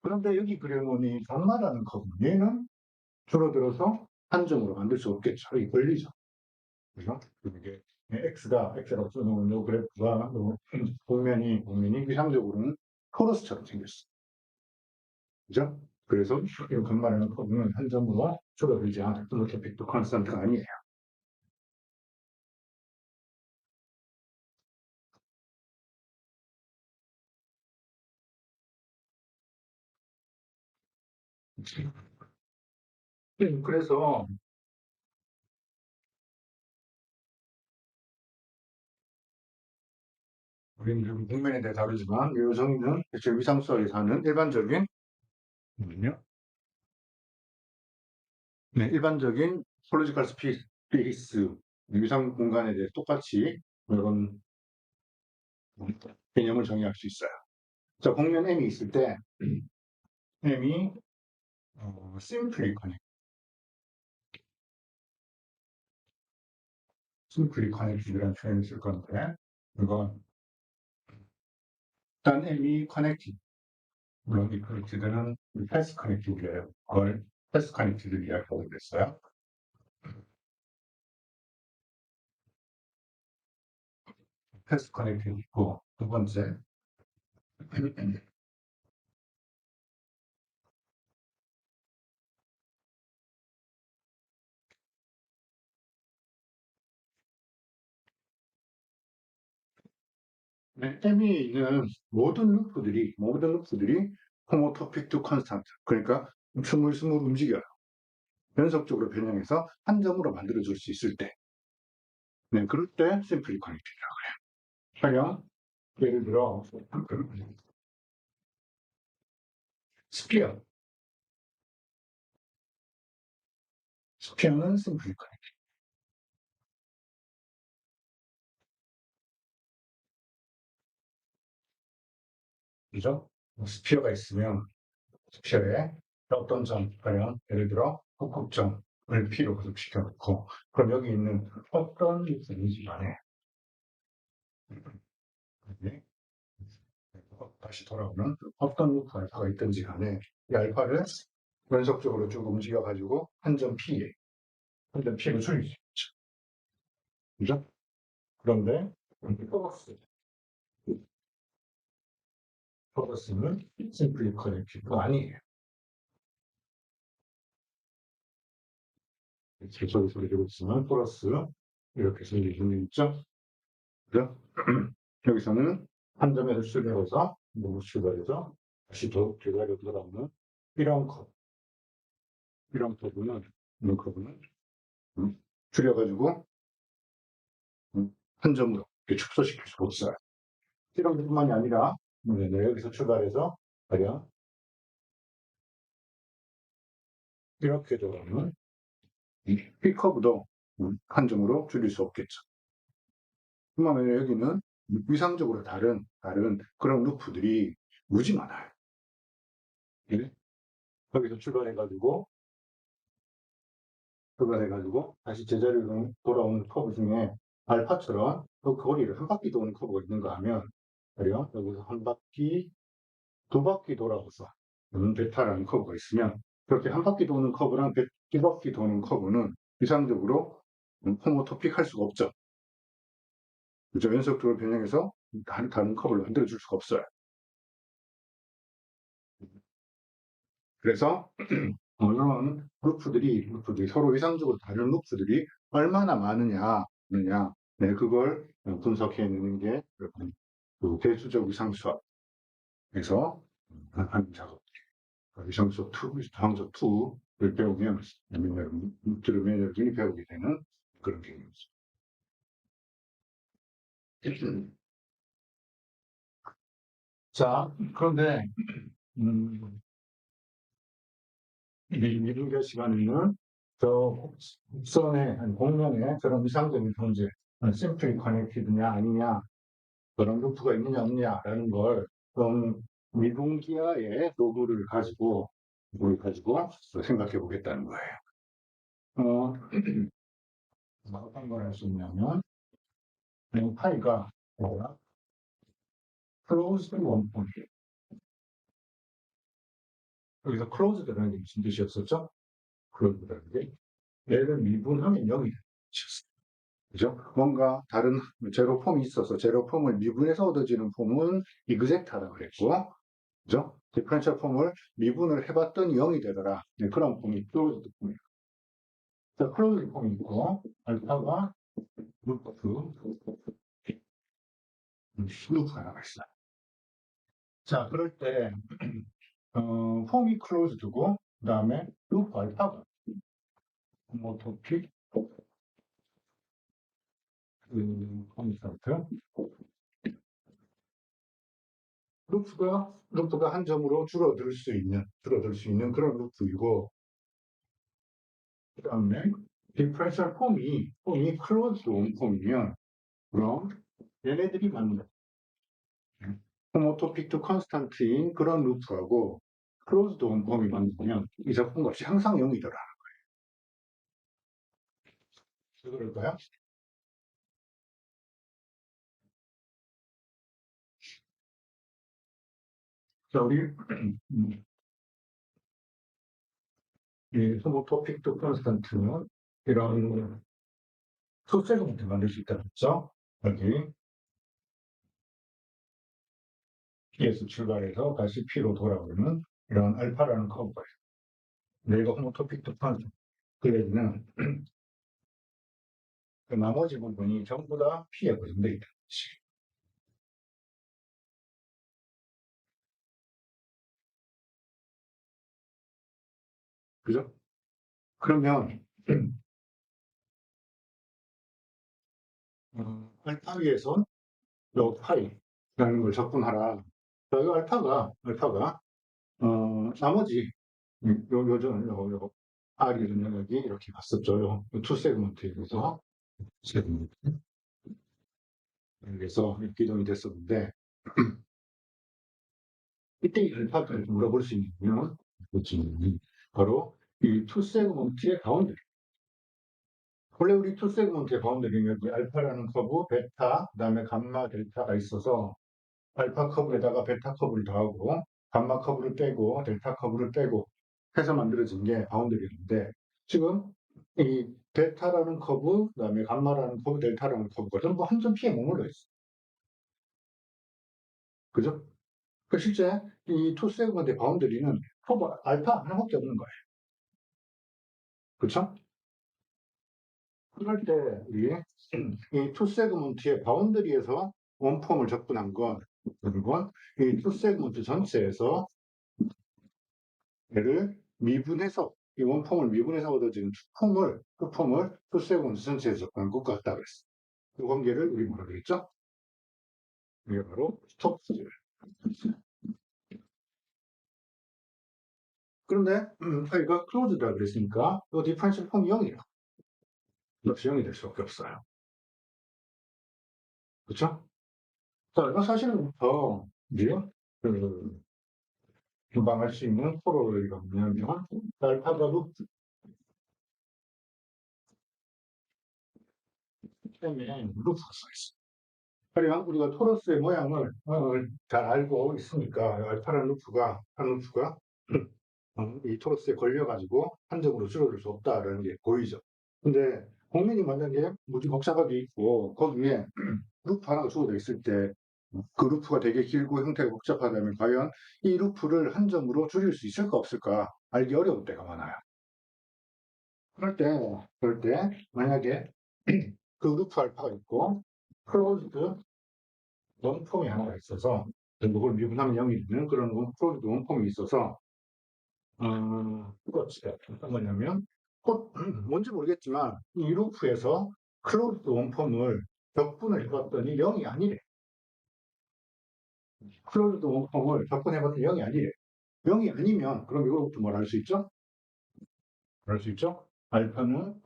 그런데 여기 그려놓은 감마라는 커브 얘는 줄어들어서 한 점으로 만들 수 없겠죠. 이 걸리죠. 그죠? 이게 x라고 써놓은 요 그래프가 복면이 위상적으로는 토러스처럼 생겼어. 그죠? 그래서 이 감마라는 커브는 한 점으로 줄어들지 않아요. 호모토픽 투 컨스턴트가 아니에요. 그래서 우리는 국면에 대해 다르지만 요성이는 대체 위상수학에서 하는 일반적인 폴로지컬 스페이스 위상 공간에 대해 똑같이 이런 개념을 정의할 수 있어요. 자, 공면 M이 있을 때 M이 simply connected라는 표현을 쓸 건데 이건 일단 M이 connected 물론 이 connected는 패스 connected예요. 그걸 패스 connected를 이야기하고 있어요. 패스 connected 있고 두 번째 M이 있는 모든 루프들이 호모토픽 투 컨스탄트 그러니까 스물스물 움직여요. 연속적으로 변형해서 한 점으로 만들어줄 수 있을 때 네, 그럴 때 심플리 커넥티드라고 해요. 가령 예를 들어 스피어 스피어는 심플리 커넥티드 그죠? 스피어가 있으면 스피어에 어떤 점, 가령 예를 들어 북극점을 P로 구속시켜 놓고 그럼 여기 있는 어떤 루트인지 간에 다시 돌아오는 어떤 루트 알파가 있든지 간에 이 알파를 연속적으로 쭉 움직여가지고 한 점 P를 줄일 수 있죠. 그죠? 그런데 포커스는 심플리 커넥티브가 아니에요. 계속 소리를 있으면 플러스 이렇게 소리를 있죠. 그죠? 여기서는 한 점에서 출발해서 출발해서 다시 더 개괄로 돌아오는 이런 컵 이런 부분은 이런 부분은 줄여가지고 한 점으로 이렇게 축소시킬 수가 없어요. 이런 것뿐만이 아니라 여기서 출발해서 가령 이렇게 돌아오는 이 커브도 한 점으로 줄일 수 없겠죠. 뿐만 아니라 여기는 위상적으로 다른 그런 루프들이 무지 많아요. 네? 여기서 출발해가지고 다시 제자리로 돌아오는 커브 중에 알파처럼 그 거리를 한 바퀴 도는 커브가 있는가 하면 가령 여기서 한 바퀴, 두 바퀴 돌아와서 베타라는 커브가 있으면 그렇게 한 바퀴 도는 커브랑 두 바퀴 도는 커브는 이상적으로 호모토픽 할 수가 없죠. 그죠? 연속적으로 변형해서 다른 커브를 만들어줄 수가 없어요. 그래서 이런 루프들이 서로 이상적으로 다른 루프들이 얼마나 많느냐, 네, 그걸 분석해내는 게 그 대수적 위상수학에서 하는 작업. 위상수학 2를 배우면 들으면 여러분이 배우게 되는 그런 개념이죠. 자, 그런데 미분계 시간에는 저 곡선의 공면에 그런 이상적인 존재, 심플리 커넥티드냐 아니냐, 그런 루프가 있느냐 없느냐라는 걸 미분기하의 도구를 가지고 생각해 보겠다는 거예요. 어, 어떤 걸 할 수 있냐면 파이가 뭐야? closed 원본이 여기서 closed라는 게 무슨 뜻이었었죠? closed라는 게 얘를 미분하면 0이 되는 뜻이었어요. 그죠? 뭔가 다른 제로 폼이 있어서 제로 폼을 미분해서 얻어지는 폼은 이그젝타라고 그랬고, 그죠? 디퍼런셜 폼을 미분을 해봤더니 0이 되더라. 네, 그런 폼이 클로즈드 폼이에요. 자, 클로즈드 폼이 있고, 알파가 루프가 나가 있어요. 자, 그럴 때, 폼이 클로즈드고, 그 다음에 루프 알파가 호모토픽, 콘스턴트, 루프가 한 점으로 줄어들 수 있는 그런 루프이고, 그 다음에 디퍼런셜 폼이 클로즈드 온 폼이면 그럼 얘네들이 맞는 호모토픽 투 컨스탄트인 그런 루프하고 클로즈드 원폼이 만들면 이 적분 값이 항상 0이더라. 왜 그럴까요? 자, 우리 이 호모토픽 투 컨스탄트는 이런 소세금을 만들 수 있다고 했죠? 여기 P에서 출발해서 다시 P로 돌아오는 이런 알파라는 커브가 있어요. 내가 호모토픽 투 컨스탄트 그 얘기는 그 나머지 부분이 전부 다 P에 고정되어 있다는 것이. 그죠? 그러면 알파 위에서 요 파이라는 걸 적분하라. 자, 이 알파가 나머지 요 R이라는 영역이 이렇게 갔었죠. 요 투 세그먼트에서 세그먼트 그래서 기동이 됐었는데 이때 이 알파를 물어볼 수 있는 질문이 바로 이 투 세그먼트의 가운데. 원래 우리 투 세그먼트의 바운더리는 여기 알파라는 커브, 베타, 그다음에 감마, 델타가 있어서 알파 커브에다가 베타 커브를 더하고 감마 커브를 빼고 델타 커브를 빼고 해서 만들어진 게 바운더리인데 지금 이 베타라는 커브, 그다음에 감마라는 커브, 델타라는 커브가 전부 한 점 피에 머물러 있어. 그죠? 그 실제 이 투 세그먼트의 바운더리는 커브 알파 하나밖에 없는 거예요. 그렇죠? 그럴 때 우리 이투 세그먼트의 바운더리에서 원폼을 접근한 건 그리고 이투 세그먼트 전체에서 얘를 미분해서 이 원폼을 미분해서 얻어지는 투폼을 투 세그먼트 전체에서 접근한 것 같다 그랬어. 그 관계를 우리 뭐라 그랬죠? 이게 바로 스톡스. 그런데 저희가 클로즈다 그랬으니까 이 디퍼런셜 폼이 0이라. 역시 0이 될 수밖에 없어요. 그렇죠? 자, 이거 사실은부터 이제 그 금방 할 수 있는 토로가 뭐냐면 알파가 루트 때문에 루프가 써있어. 가령 우리가 토러스의 모양을 잘 알고 있으니까 알파라는 루프가 한 루프가 이 토러스에 걸려가지고 한 점으로 줄어들 수 없다라는 게 보이죠. 근데 공면이 만약에 무지 복잡하게 있고 거기에 루프 하나가 주어져 있을 때 그 루프가 되게 길고 형태가 복잡하다면 과연 이 루프를 한 점으로 줄일 수 있을까 없을까 알기 어려울 때가 많아요. 그럴 때 만약에 그 루프 알파가 있고 클로즈드 원폼이 하나가 있어서 그걸 미분하면 0이 되는 그런 클로즈드 원폼이 있어서 어떤 거냐면 뭔지 모르겠지만 이 루프에서 클로즈드 원폼을 적분을 해봤더니 0이 아니래. 클로즈드 원폼을 적분해봤더니 0이 아니래. 0이 아니면 그럼 이거부터 뭘 할 수 있죠? 알 수 있죠? 알파는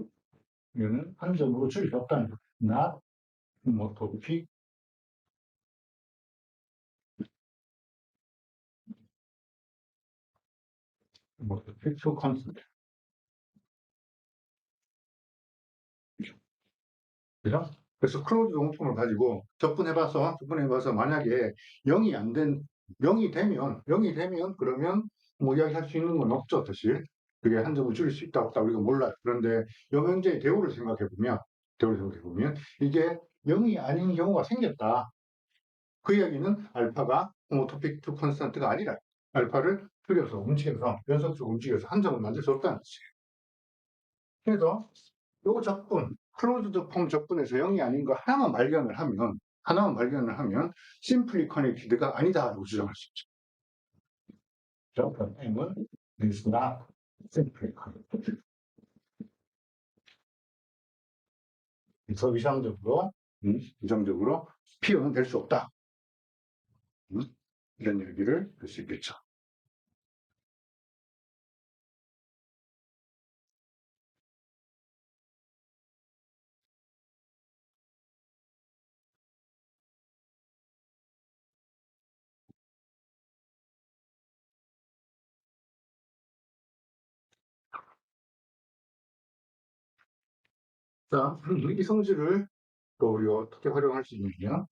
얘는 한 점으로 줄일 수 없다는 거. not homotopy to constant. 그죠? 그래서 클로즈 용품을 가지고 접근해봐서 만약에 0이 안 된, 0이 되면 그러면 뭐 이야기할 수 있는 건 없죠, 사실. 그게 한 점을 줄일 수 있다, 없다, 우리가 몰라요. 그런데 염형제의 대우를 생각해보면 이게 0이 아닌 경우가 생겼다. 그 이야기는 알파가 호모토픽 투 컨스탄트가 아니라 알파를 줄여서 움직여서 연속적으로 움직여서 한 점을 만들 수 없다는 거지. 그래서 요 적분, 클로즈드 폼 적분에서 0이 아닌 거 하나만 발견을 하면 심플리 커넥티드가 아니다라고 주장할 수 있죠. 그렇죠? M은 is not simply connected. 그래서 이상적으로 P는 될 수 없다. 이런 얘기를 할 수 있겠죠. 자, 이 성질을 또 우리가 어떻게 활용할 수 있느냐?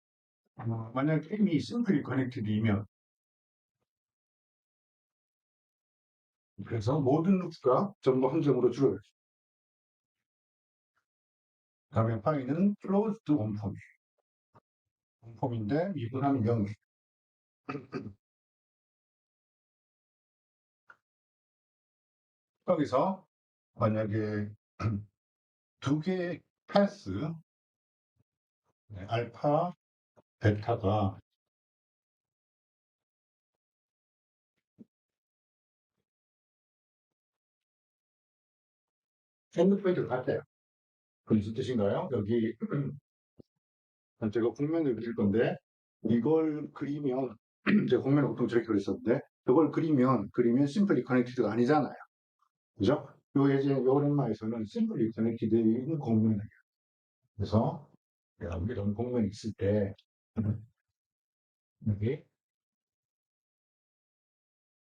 만약 M이 심플리 커넥티드이면, 그래서 모든 루프가 전부 한 점으로 줄어요. 다음에 파이는 closed 원폼인데 미분하면 0. 여기서 만약에 두 개의 패스, 알파, 베타가 엔드포인트를 같대요. 그게 무슨 뜻인가요? 여기 제가 국면을 그릴 건데 이걸 그리면 제가 국면을 보통 저렇게 그렸었는데 이걸 그리면 심플리 커넥티드가 아니잖아요. 그죠? 요 예제 요 lem마에서는 심플리 커넥티드인 공면이에요. 그래서 이런 공면이 있을 때 여기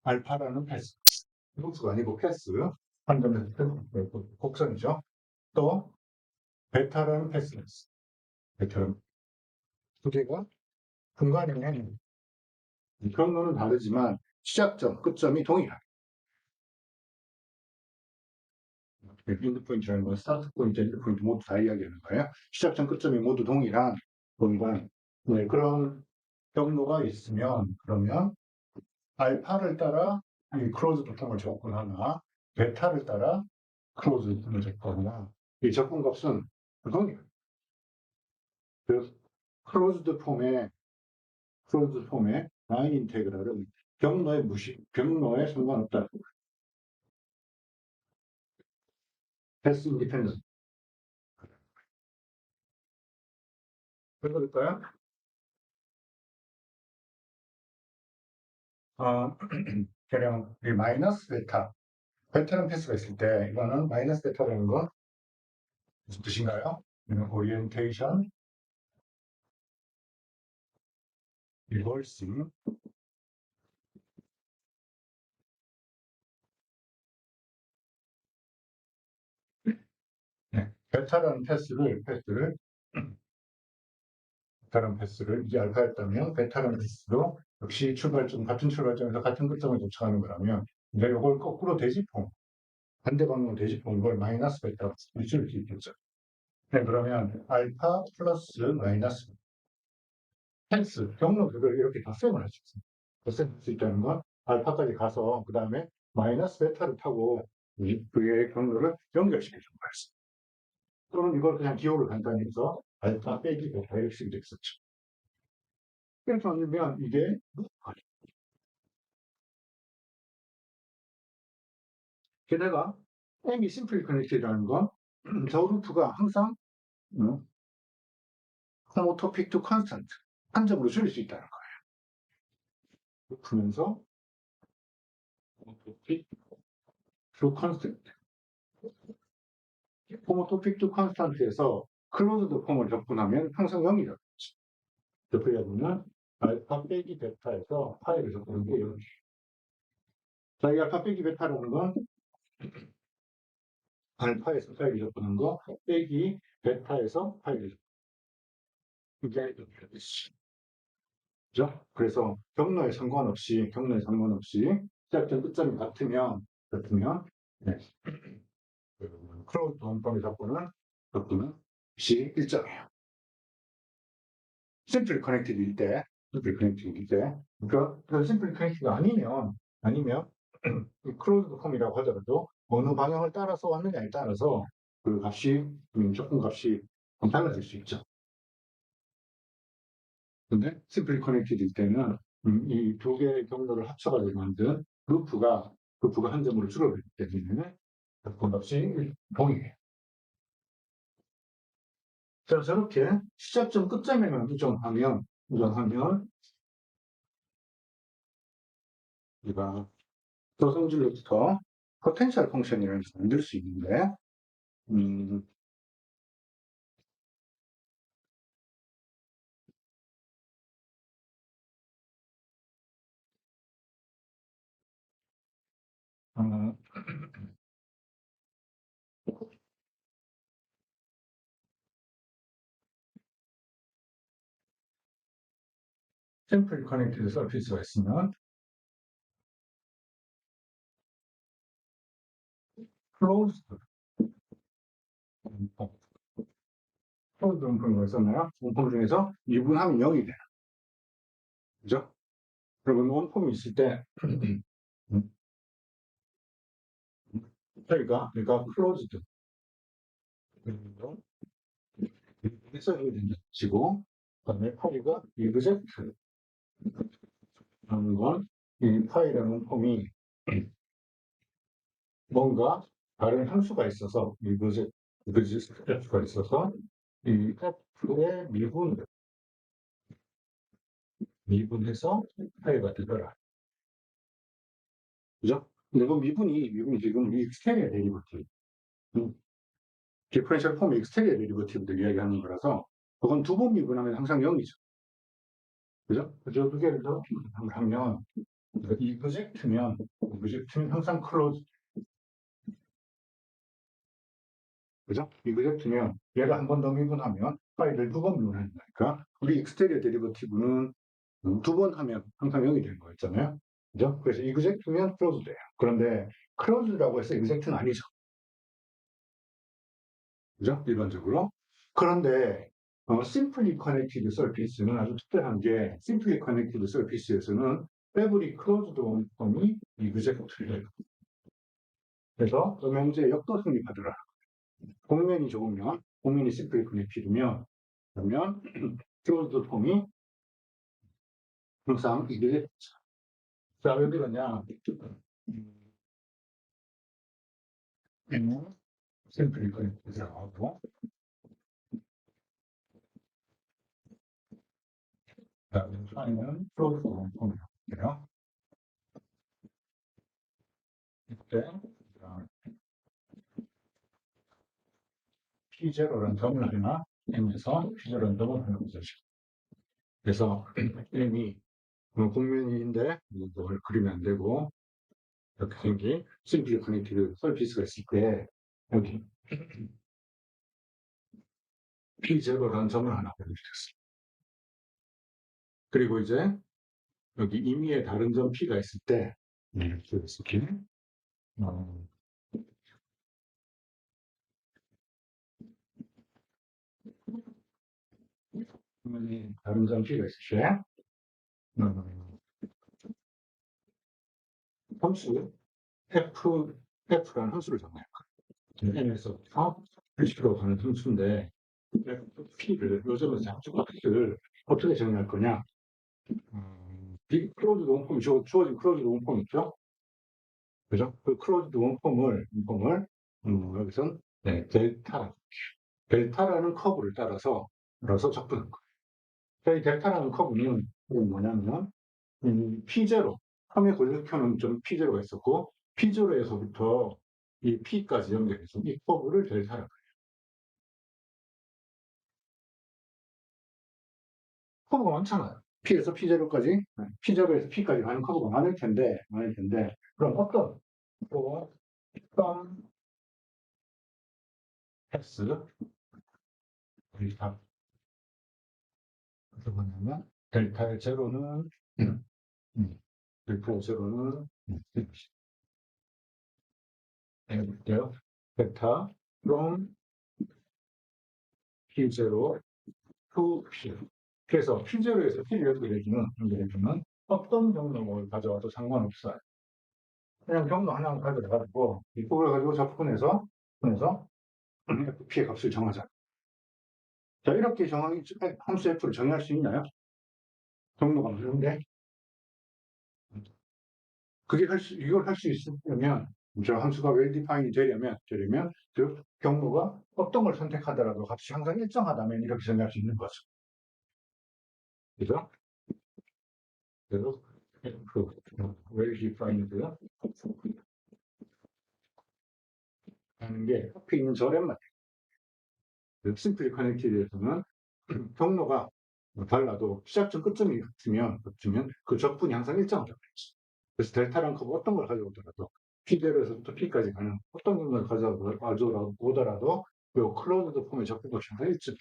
알파라는 패스, 루트가 아니고 패스, 한 점에서 곡선이죠. 또 베타라는 패스가 있어. 베타는 두 개가 중간에 경로는 다르지만 시작점, 끝점이 동일하다. 엔드 포인트라는 건 스타트 포인트, 엔드 포인트 모두 다 이야기하는 거예요. 시작점, 끝점이 모두 동일한 공간. 네, 그런 경로가 있으면 그러면 알파를 따라 이 클로즈드 폼을 접근하나 베타를 따라 클로즈드 폼을 접근하나 이 접근값은 동일해요. 그래서 클로즈드 폼의 라인 인테그랄은 경로에 상관없다. 패스 인디펜던트. 그럴까요? 그냥 이 마이너스 베타, 베타는 패스가 있을 때 이거는 마이너스 베타라는 건 무슨 뜻인가요? 오리엔테이션 리버싱. 네. 베타라는 패스를 이게 알파였다면 베타라는 패스도 역시 같은 출발점에서 같은 끝점에 도착하는 거라면 이제 이걸 거꾸로 대지품, 반대 방향 대지품 이걸 마이너스 베타로 쓸 수 있겠죠. 네, 그러면 알파 플러스 마이너스 펜스, 경로들을 이렇게 덧셈을 할 수 있습니다. 덧셈할 수 있다는 건 알파까지 가서 그 다음에 마이너스 베타를 타고 그의 경로를 연결시켜주는 거였어요. 또는 이걸 그냥 기호를 간단히 해서 알파 빼기 베타 이렇게 쓰기도 했었죠. 이렇게 만들면 이게 게다가 M이 심플리 커넥티드라는 건 저 루트가 항상 호모토픽 투 컨스턴트 한 점으로 줄일 수 있다는 거예요. 풀면서 호모토픽 투 컨스턴트 호모토픽 투 컨스턴트에서 클로즈드 폼을 접근하면 항상 0이라고 했죠. 접근해 보면 알파 빼기 베타에서 파이를 접근하는 게 0. 자, 이 알파 빼기 베타라는 건 알파에서 파이를 접근한 거 빼기 베타에서 파이를 접근한 게 그죠? 그래서 경로에 상관없이 시작점 끝점이 같으면 네. 크로우드 원범의 접근은 시 일정해요. 심플 커넥티드일 때, 그러니까 심플 커넥티드가 아니면 클로즈드 폼이라고 하더라도 어느 방향을 따라서 왔느냐에 따라서 그 값이 조건 값이 좀 달라질 수 있죠. 근데 심플 커넥티드일 때는 이 두 개의 경로를 합쳐가지고 만든 루프가 한 점으로 줄어들기 때문에 접근 값이 동일해요. 자, 저렇게 시작점 끝점에만 우정하면 우리가 조성질로부터 포텐셜 펑션이라는 것을 만들 수 있는데, 음, 어, 심플 커넥티드 서피스가 있으면 클로즈드 문법. 클로즈드 문법이 있었나요? 문법 중에서 미분하면 0이 돼요. 그죠? 그러면 원폼이 있을 때 그러니까 클로즈드 해석이 된다 치고, 그다음에 파이가 이그젝트 라는 건 이 파이라는 폼이 뭔가 다른 함수가 있어서 이그젝트가 있어서 이 f의 미분해서 파이가 되더라. 그죠? 근데 그 미분이 지금 이 익스테리어 데리버티브, 디퍼런셜 폼 익스테리어 데리버티브들 이야기하는 거라서 그건 두 번 미분하면 항상 0이죠. 그죠? 그죠? 두 개를 더 하면 이그젝트면 항상 클로즈. 그죠? 이그젝트면 얘를 한 번 더 미분하면 파이를 두 번 미분하는 거니까 우리 익스테리어 데리버티브는 두 번 하면 항상 0이 되는 거였잖아요. 그죠? 그래서 이그젝트면 클로즈돼요. 그런데 클로즈라고 해서 이그젝트는 아니죠. 그죠? 일반적으로. 그런데 simply connected surface는 아주 특별한 게 simply connected surface에서는 every closed 원form이 이그젝트예요. 그래서 음영제 역도 성립하더라. 공면이 좋으면, 공면이 simply connected면, 그러면 closed 폼이 항상 이그젝트. 자, 왜 그러냐? simply connected라고 하고, 파이는 closed 원form이에요. 이때 P0는 점을 하나 M에서 P0는 점을 하는 거죠. 그래서 M이 공면인데 이걸 그리면 안 되고 이렇게 생긴 심플리 커넥티드 서피스가 있을 때 여기 P0라는 점을 하나 보여주겠습니다. 그리고 이제 여기 임의의 다른 점 P가 있을 때 이렇게 임의의 다른 점 P가 있을 때 함수 F라는 함수를 정해요. N에서부터 80k로 가는 함수인데 P를 요즘은 P를 어떻게 정의할 거냐? 빅 클로즈드 원폼이 주어진 클로즈드 원폼 있죠? 그죠? 그 클로즈드 원폼을 여기선 네, 델타라는 커브를 따라서 접근한 거예요. 이 델타라는 커브는 뭐냐면 P0, 컴의 골격표는 좀 P0가 있었고 P0에서부터 이 P까지 연결해서 이 커브를 델타라고 해요. 커브가 많잖아요. P에서 P0까지, P0에서 P까지 가는 커브가 많을 텐데, 그럼 어떤 S, 우리 답, 그래서 뭐냐면, 델타의 제로는, 델타의 제로는, 해볼게요. 델타 from P0 to P. 그래서 P0에서 P를 연결해주는 어떤 경로를 가져와도 상관없어요. 그냥 경로 하나만 가져가지고, 이쪽을 가지고 접근해서 P의 값을 정하자. 자, 이렇게 함수 F를 정의할 수 있나요? 경로가 많은데, 이걸 할 수 있으면, 저 함수가 well-defined 되려면, 즉, 경로가 어떤 걸 선택하더라도 값이 항상 일정하다면 이렇게 정의할 수 있는 거죠. 그죠? 그래서, well-defined 하는 게 앞에 있는 저렴 말이에요. 심플리 커넥티드에서는 경로가 달라도 시작점 끝점이 같으면 그 적분이 항상 일정하다고 했죠. 그래서 델타랑 커브 어떤 걸 가져오더라도 P0에서부터 P까지 가는 어떤 경로를 가져오더라도 이 클로즈드 폼의 적분 값이 항상 일정해요.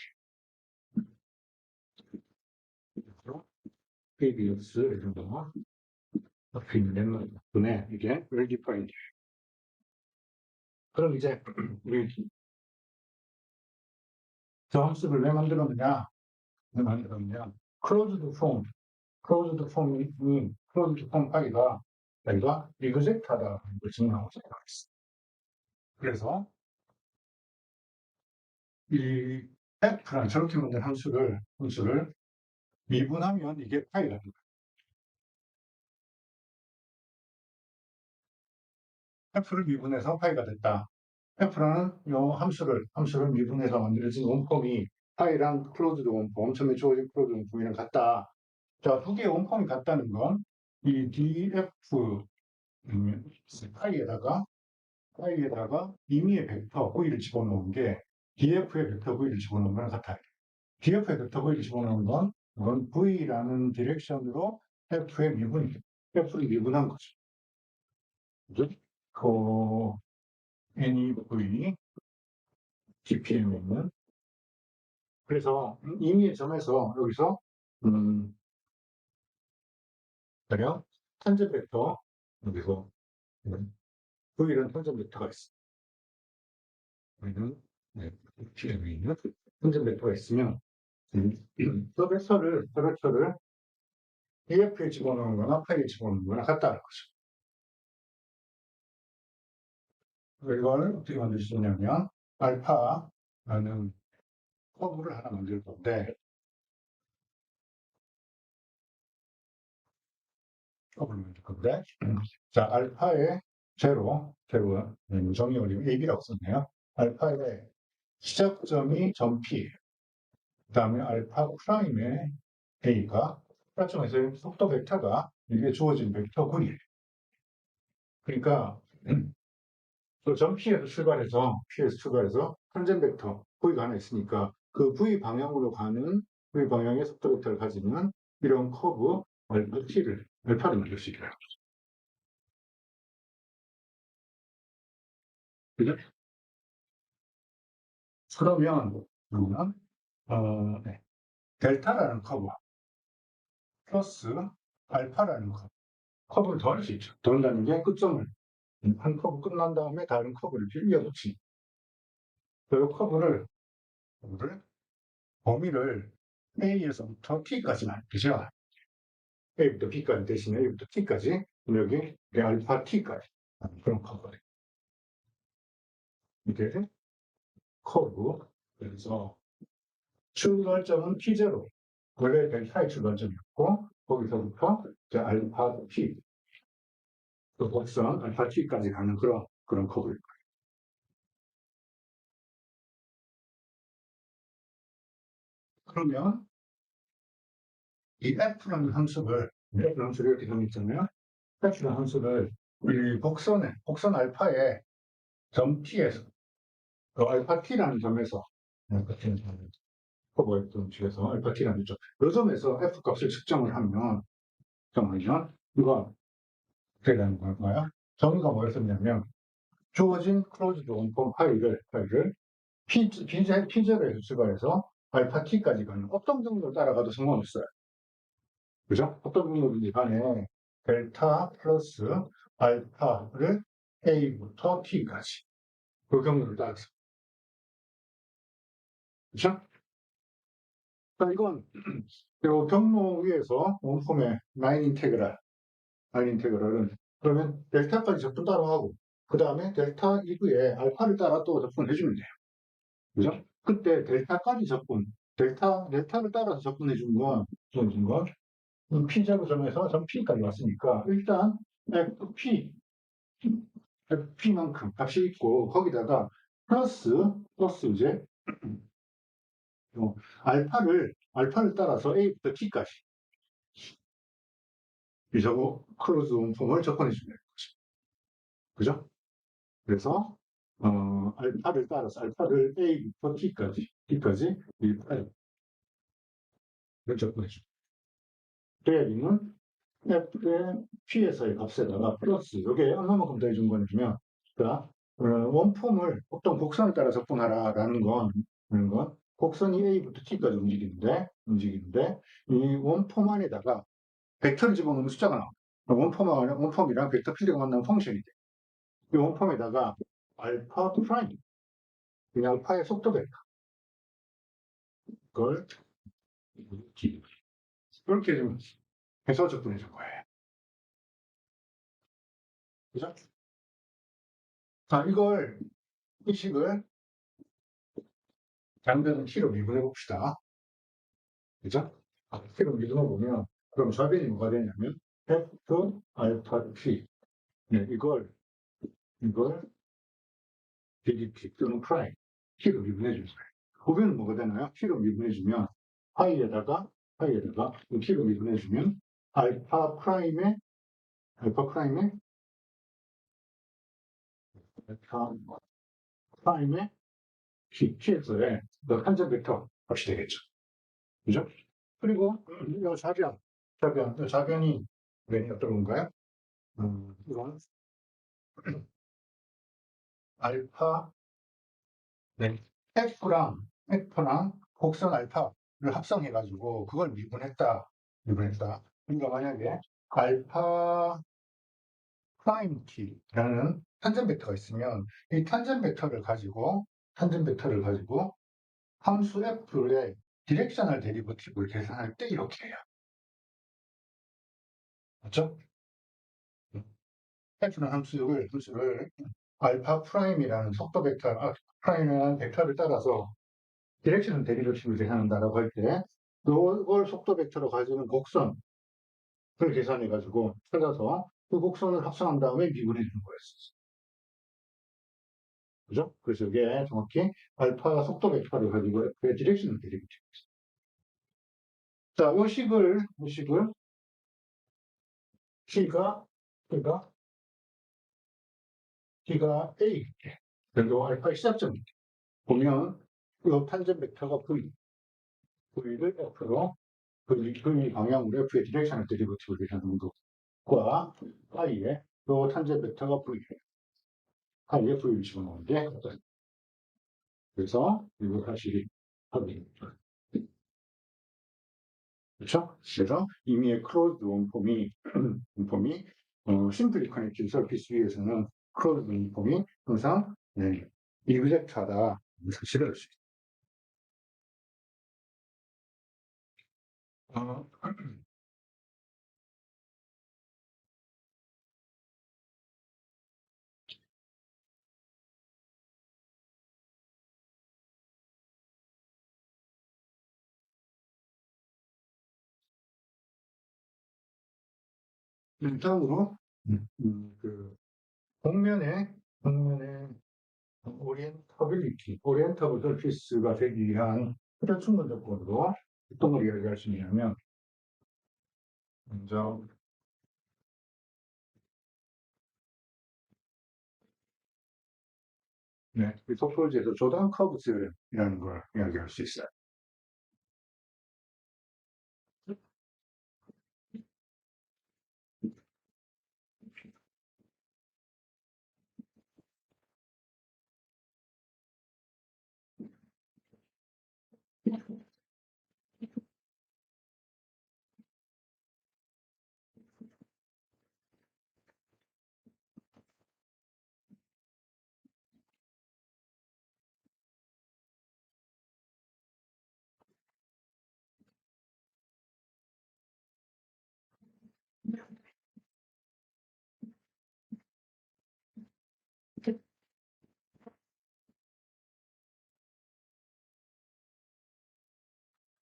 ABS 이런 거 앞에 있는 분에 이게 well-defined. 그럼 이제 우리 저 함수를 왜 만들었느냐? closed form 파이가 여기가 exact하다는 걸 증명하고 생각했어. 그래서 이 f랑 저렇게 만든 함수를 미분하면 이게 파이가 됩니다. f를 미분해서 파이가 됐다. f라는 이 함수를 미분해서 만들어진 원폼이 파이랑 클로즈드 원폼, 처음에 주어진 클로즈드 원폼이랑 같다. 자, 두 개의 원폼이 같다는 건 이 df 파이에다가 임의의 벡터 v를 집어넣은 게 df의 벡터 v를 집어넣은 거랑 같아요. df의 벡터 v를 집어넣은 건 이건 v라는 디렉션으로 f를 미분한 거죠. 그죠? 그 NEV GPM에 있는 그래서 임의의 점에서 여기서 가령 탄젠 벡터 여기서 V는 탄젠 벡터가 있어. V는 GPM에 있는 탄젠 벡터가 있으면 저 벡터를 EF에 집어넣은 거나 파이에 집어넣은 거나 같다는 거죠. 이걸 어떻게 만들 수 있냐면 알파라는 커브를 하나 만들 건데 자, 알파의 제로 정의 원리 AB라고 썼네요. 알파의 시작점이 점 P, 그 다음에 알파 프라임의 A가 시작점에서 속도 벡터가 이게 주어진 벡터 V예요. 그러니까 점 P에서 출발해서 탄젠 벡터 V가 하나 있으니까 그 V 방향으로 가는 V 방향의 속도 벡터를 가지는 이런 커브 알파를 만들 수 있어요. 그죠? 그러면 네. 델타라는 커브 플러스 알파라는 커브를 더할 수 있죠. 더한다는 게 끝점을 한 커브 끝난 다음에 다른 커브를 이어붙이는 그 커브를 범위를 A에서부터 T까지만 그죠? A부터 B까지 대신에 A부터 T까지 여기 알파 T까지 그런 커브예요. 이게 커브 그래서 출발점은 P0 원래 델타의 출발점이었고 거기서부터 이제 알파 T 또 곡선 알파 T까지 가는 그런 커브일 거예요. 그러면 이 F라는 함수를 이렇게 정했잖아요. F라는 함수를 이 곡선 알파의 점 T에서 그 알파 T라는 점에서 커브였던 뒤에서 알파 T라는 점, 그 점에서 F 값을 측정을 하면 이거 어떻게 되는 걸까요? 정의가 뭐였었냐면 주어진 클로즈드 원폼 파이를 P0에서 출발해서 알파 T까지 가는 어떤 경로를 따라가도 상관없어요. 그죠? 어떤 경로든지 간에 델타 플러스 알파를 A부터 T까지 그 경로를 따라서. 그죠? 자, 이건 이 경로 위에서 원폼의 라인 인테그랄은 그러면 델타까지 접근 따로 하고 그 다음에 델타 이브에 알파를 따라 또 접근해주면 돼요. 그죠? 그때 델타를 따라서 접근해준 건 P제로 점에서 점 P까지 왔으니까 일단 Fp만큼 값이 있고 거기다가 플러스 이제 알파를 따라서 A부터 T까지 이 저거 클로즈 원폼을 접근해 주면 되는 거죠. 그죠? 그래서 알파를 A부터 T까지 이 파일을 접근해 줍니다. 그래야지는 F의 P에서의 값에다가 플러스 이게 얼마만큼 더해준 거냐면 그러니까 원폼을 어떤 곡선을 따라 접근하라라는 건 곡선이 A부터 T까지 움직이는데 이 원폼 안에다가 벡터를 집어넣으면 숫자가 나와. 원폼이랑 벡터 필드가 만나면 펑션이 돼. 이 원폼에다가 알파 프라임, 그냥 알파의 속도 벡터. 그걸 이렇게 좀 해서 접근해 줄 거예요. 그죠? 자, 이 식을 장변은 t로 미분해 봅시다. 그죠? t로 미분해 보면, 그럼 좌변이 뭐가 되냐면, f 알파 p. 네, 이걸 ddt 또는 프라임 t로 미분해 주는 거예요. 우변은 뭐가 되나요? t로 미분해 주면 파이에다가 t로 미분해 주면 알파 프라임의 p에서의 탄젠 벡터 값이 되겠죠. 그죠? 그리고 이 좌변이 어떤 건가요? 이건 알파 네. F랑 곡선 알파를 합성해가지고 그걸 미분했다. 그러니까 만약에 알파 프라임 t라는 탄젠 벡터가 있으면 이 탄젠 벡터를 가지고 함수 f의 디렉셔널 데리버티브를 계산할 때 이렇게 해요. 맞죠? f는 함수를 알파 프라임이라는 속도 벡터, 프라임이라는 벡터를 따라서 디렉션 데리버티브를 계산한다라고 할 때, 그걸 속도 벡터로 가지는 곡선을 계산해가지고 찾아서 그 곡선을 합성한 다음에 미분해 주는 거였어요. 그죠? 그래서 이게 정확히 알파 속도 벡터를 가지고 F의 디렉션 데리버티브. 자, 이 식을 T가 A, 그리고 알파의 시작점 보면 이 탄젠 벡터가 V를 F로 V 방향으로 F의 디렉션을 데리버티브를 계산하는 것과 파이의 또 탄젠 벡터가 파이의 V를 집어넣는 게 그래서 이거 사실이 합니다. 그렇죠? 그래서 이미의 클로즈드 원폼이 심플리 커넥티드 서피스 위에서는 클로즈드 원폼이 항상 이그젝트하다 사실을 알 수 있습니다. 다음으로 그 평면의 오리엔터블 서피스가 되기 위한 필요 충분 조건으로 어떤 걸 이야기할 수 있냐면 먼저 이 토폴지에서 조단 커브스라는 걸 이야기할 수 있어요.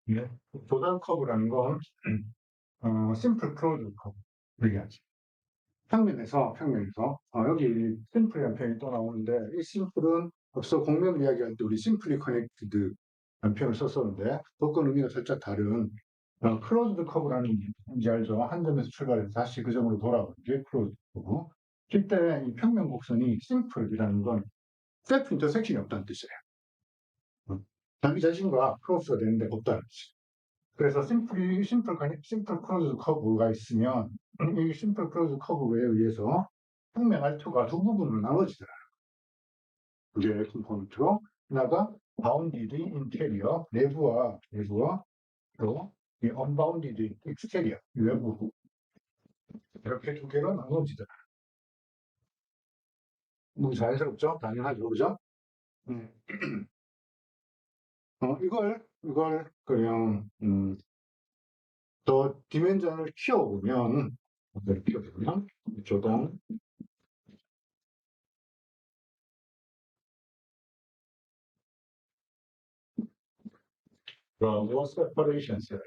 네. 조단 커브라는 건 심플 클로즈 커브 얘기하죠. 평면에서 여기 심플이라는 표현이 또 나오는데 이 심플은 앞서 공면을 이야기할 때 우리 심플리 커넥티드 라는 표현을 썼었는데 그건 의미가 살짝 다른 클로즈드 커브라는 게 뭔지 알죠? 한 점에서 출발해서 다시 그 점으로 돌아오는 게 클로즈드 커브. 실제 이 평면 곡선이 심플이라는 건 셀프 인터섹션이 없다는 뜻이에요. 자기 자신과 크로스가 되는데 없다는 뜻이에요. 그래서 심플 클로즈 커브가 있으면 이 심플 클로즈 커브에 의해서 평면 R2가 두 부분으로 나눠지더라고요. 두 개의 컴포넌트로 하나가 바운디드 인테리어 내부와 또 이 언바운디드 익스테리어 외부 이렇게 두 개로 나눠지더라. 뭐 자연스럽죠? 당연하죠, 그죠? 음. 이걸 그냥 더 디멘전을 키워보면 조동 그리고 세퍼레이션스로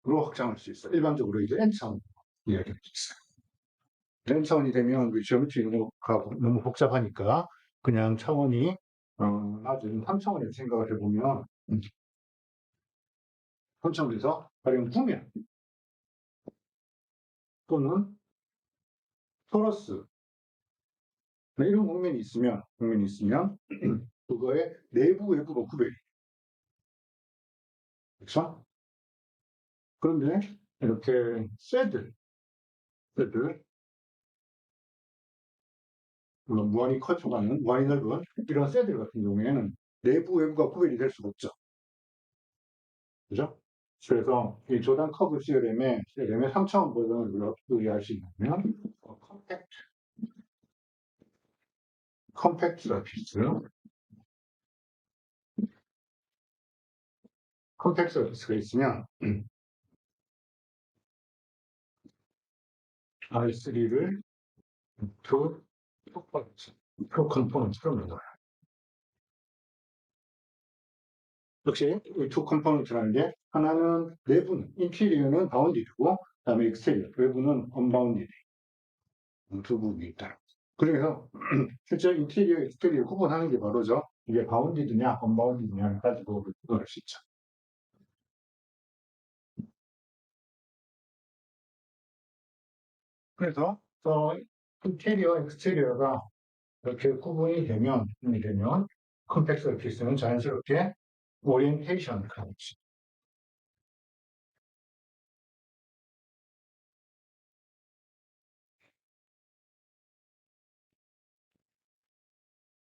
확장할 수 있어요. 일반적으로 이제 n차원 이야기할 수 있어요. n차원이 되면 우리 지오메트리 너무 복잡하니까 그냥 차원이 낮은 3차원이라고 생각을 해보면 3차원에서 가령 구면 또는 토러스 이런 국면이 있으면 그거의 내부 외부로 구별이. 그렇죠? 그런데 이렇게 쇠들 물론 무한히 커져가는 무한히 넓은 이런 쇠들 같은 경우에는 내부 외부가 구별이 될 수가 없죠. 그죠? 그래서 이 조단 커브 CLM의 3차원 버전을 의뢰할 수 있냐면 컴팩트 서피스 컴팩트 서피스가 있으면 R3를 두 컴포넌트로 넣어요. 역시 이 두 컴포넌트라는 게 하나는 내부는 인테리어는 바운디드고 그다음에 익스테리어 외부는 언바운디드 두 부분이 있다. 그래서 실제 인테리어 익스테리어 구분하는 게 바로죠. 이게 바운디드냐 언바운디드냐 가지고 구분할 수 있죠. 그래서 인테리어 익스테리어가 이렇게 구분이 되면 컴팩스 서피스는 자연스럽게 오리엔테이션을 가는 거죠.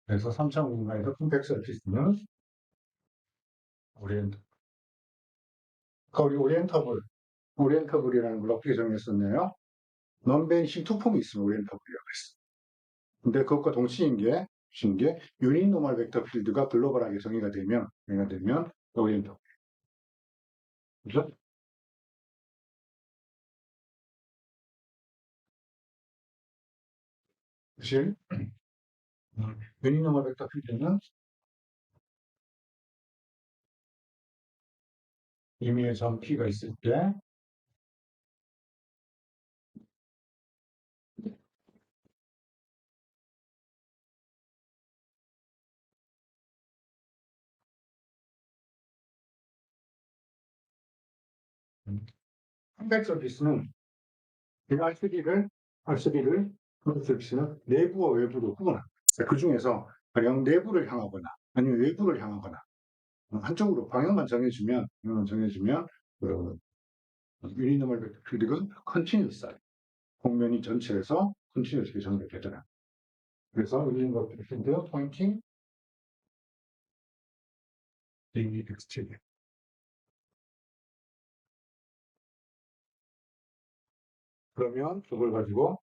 그래서 3차 공간에서 컴팩스 서피스는 오리엔트 거기 오리엔터블이라는 걸 어떻게 정했었나요? 넘벤싱 투폼이 있으면 오리엔터블이라고 했어. 근데 그것과 동시인 게 유닛 노멀 벡터 필드가 글로벌하게 정의가 되면 오리엔터블. 그죠? 사실 유닛 노멀 벡터 필드는 임의의 점 P가 있을 때 컴팩 서비스는 이 R3를 컴팩 서비스는 내부와 외부로 구분합니다. 그 중에서 가령 내부를 향하거나 아니면 외부를 향하거나 한쪽으로 방향만 정해주면 그 유니노멀 벡터 필드가 컨티뉴스하게 공면이 전체에서 컨티뉴스하게 전달되더라. 그래서 유니노멀 벡터 필드 포인팅 익스트리임. 그러면 그걸 가지고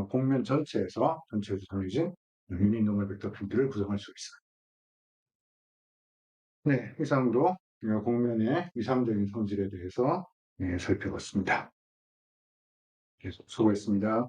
공면 전체에서 정해진 유니노멀 벡터 필드를 구성할 수 있어요. 네, 이상으로 공면의 위상적인 성질에 대해서 살펴봤습니다. 계속 수고했습니다.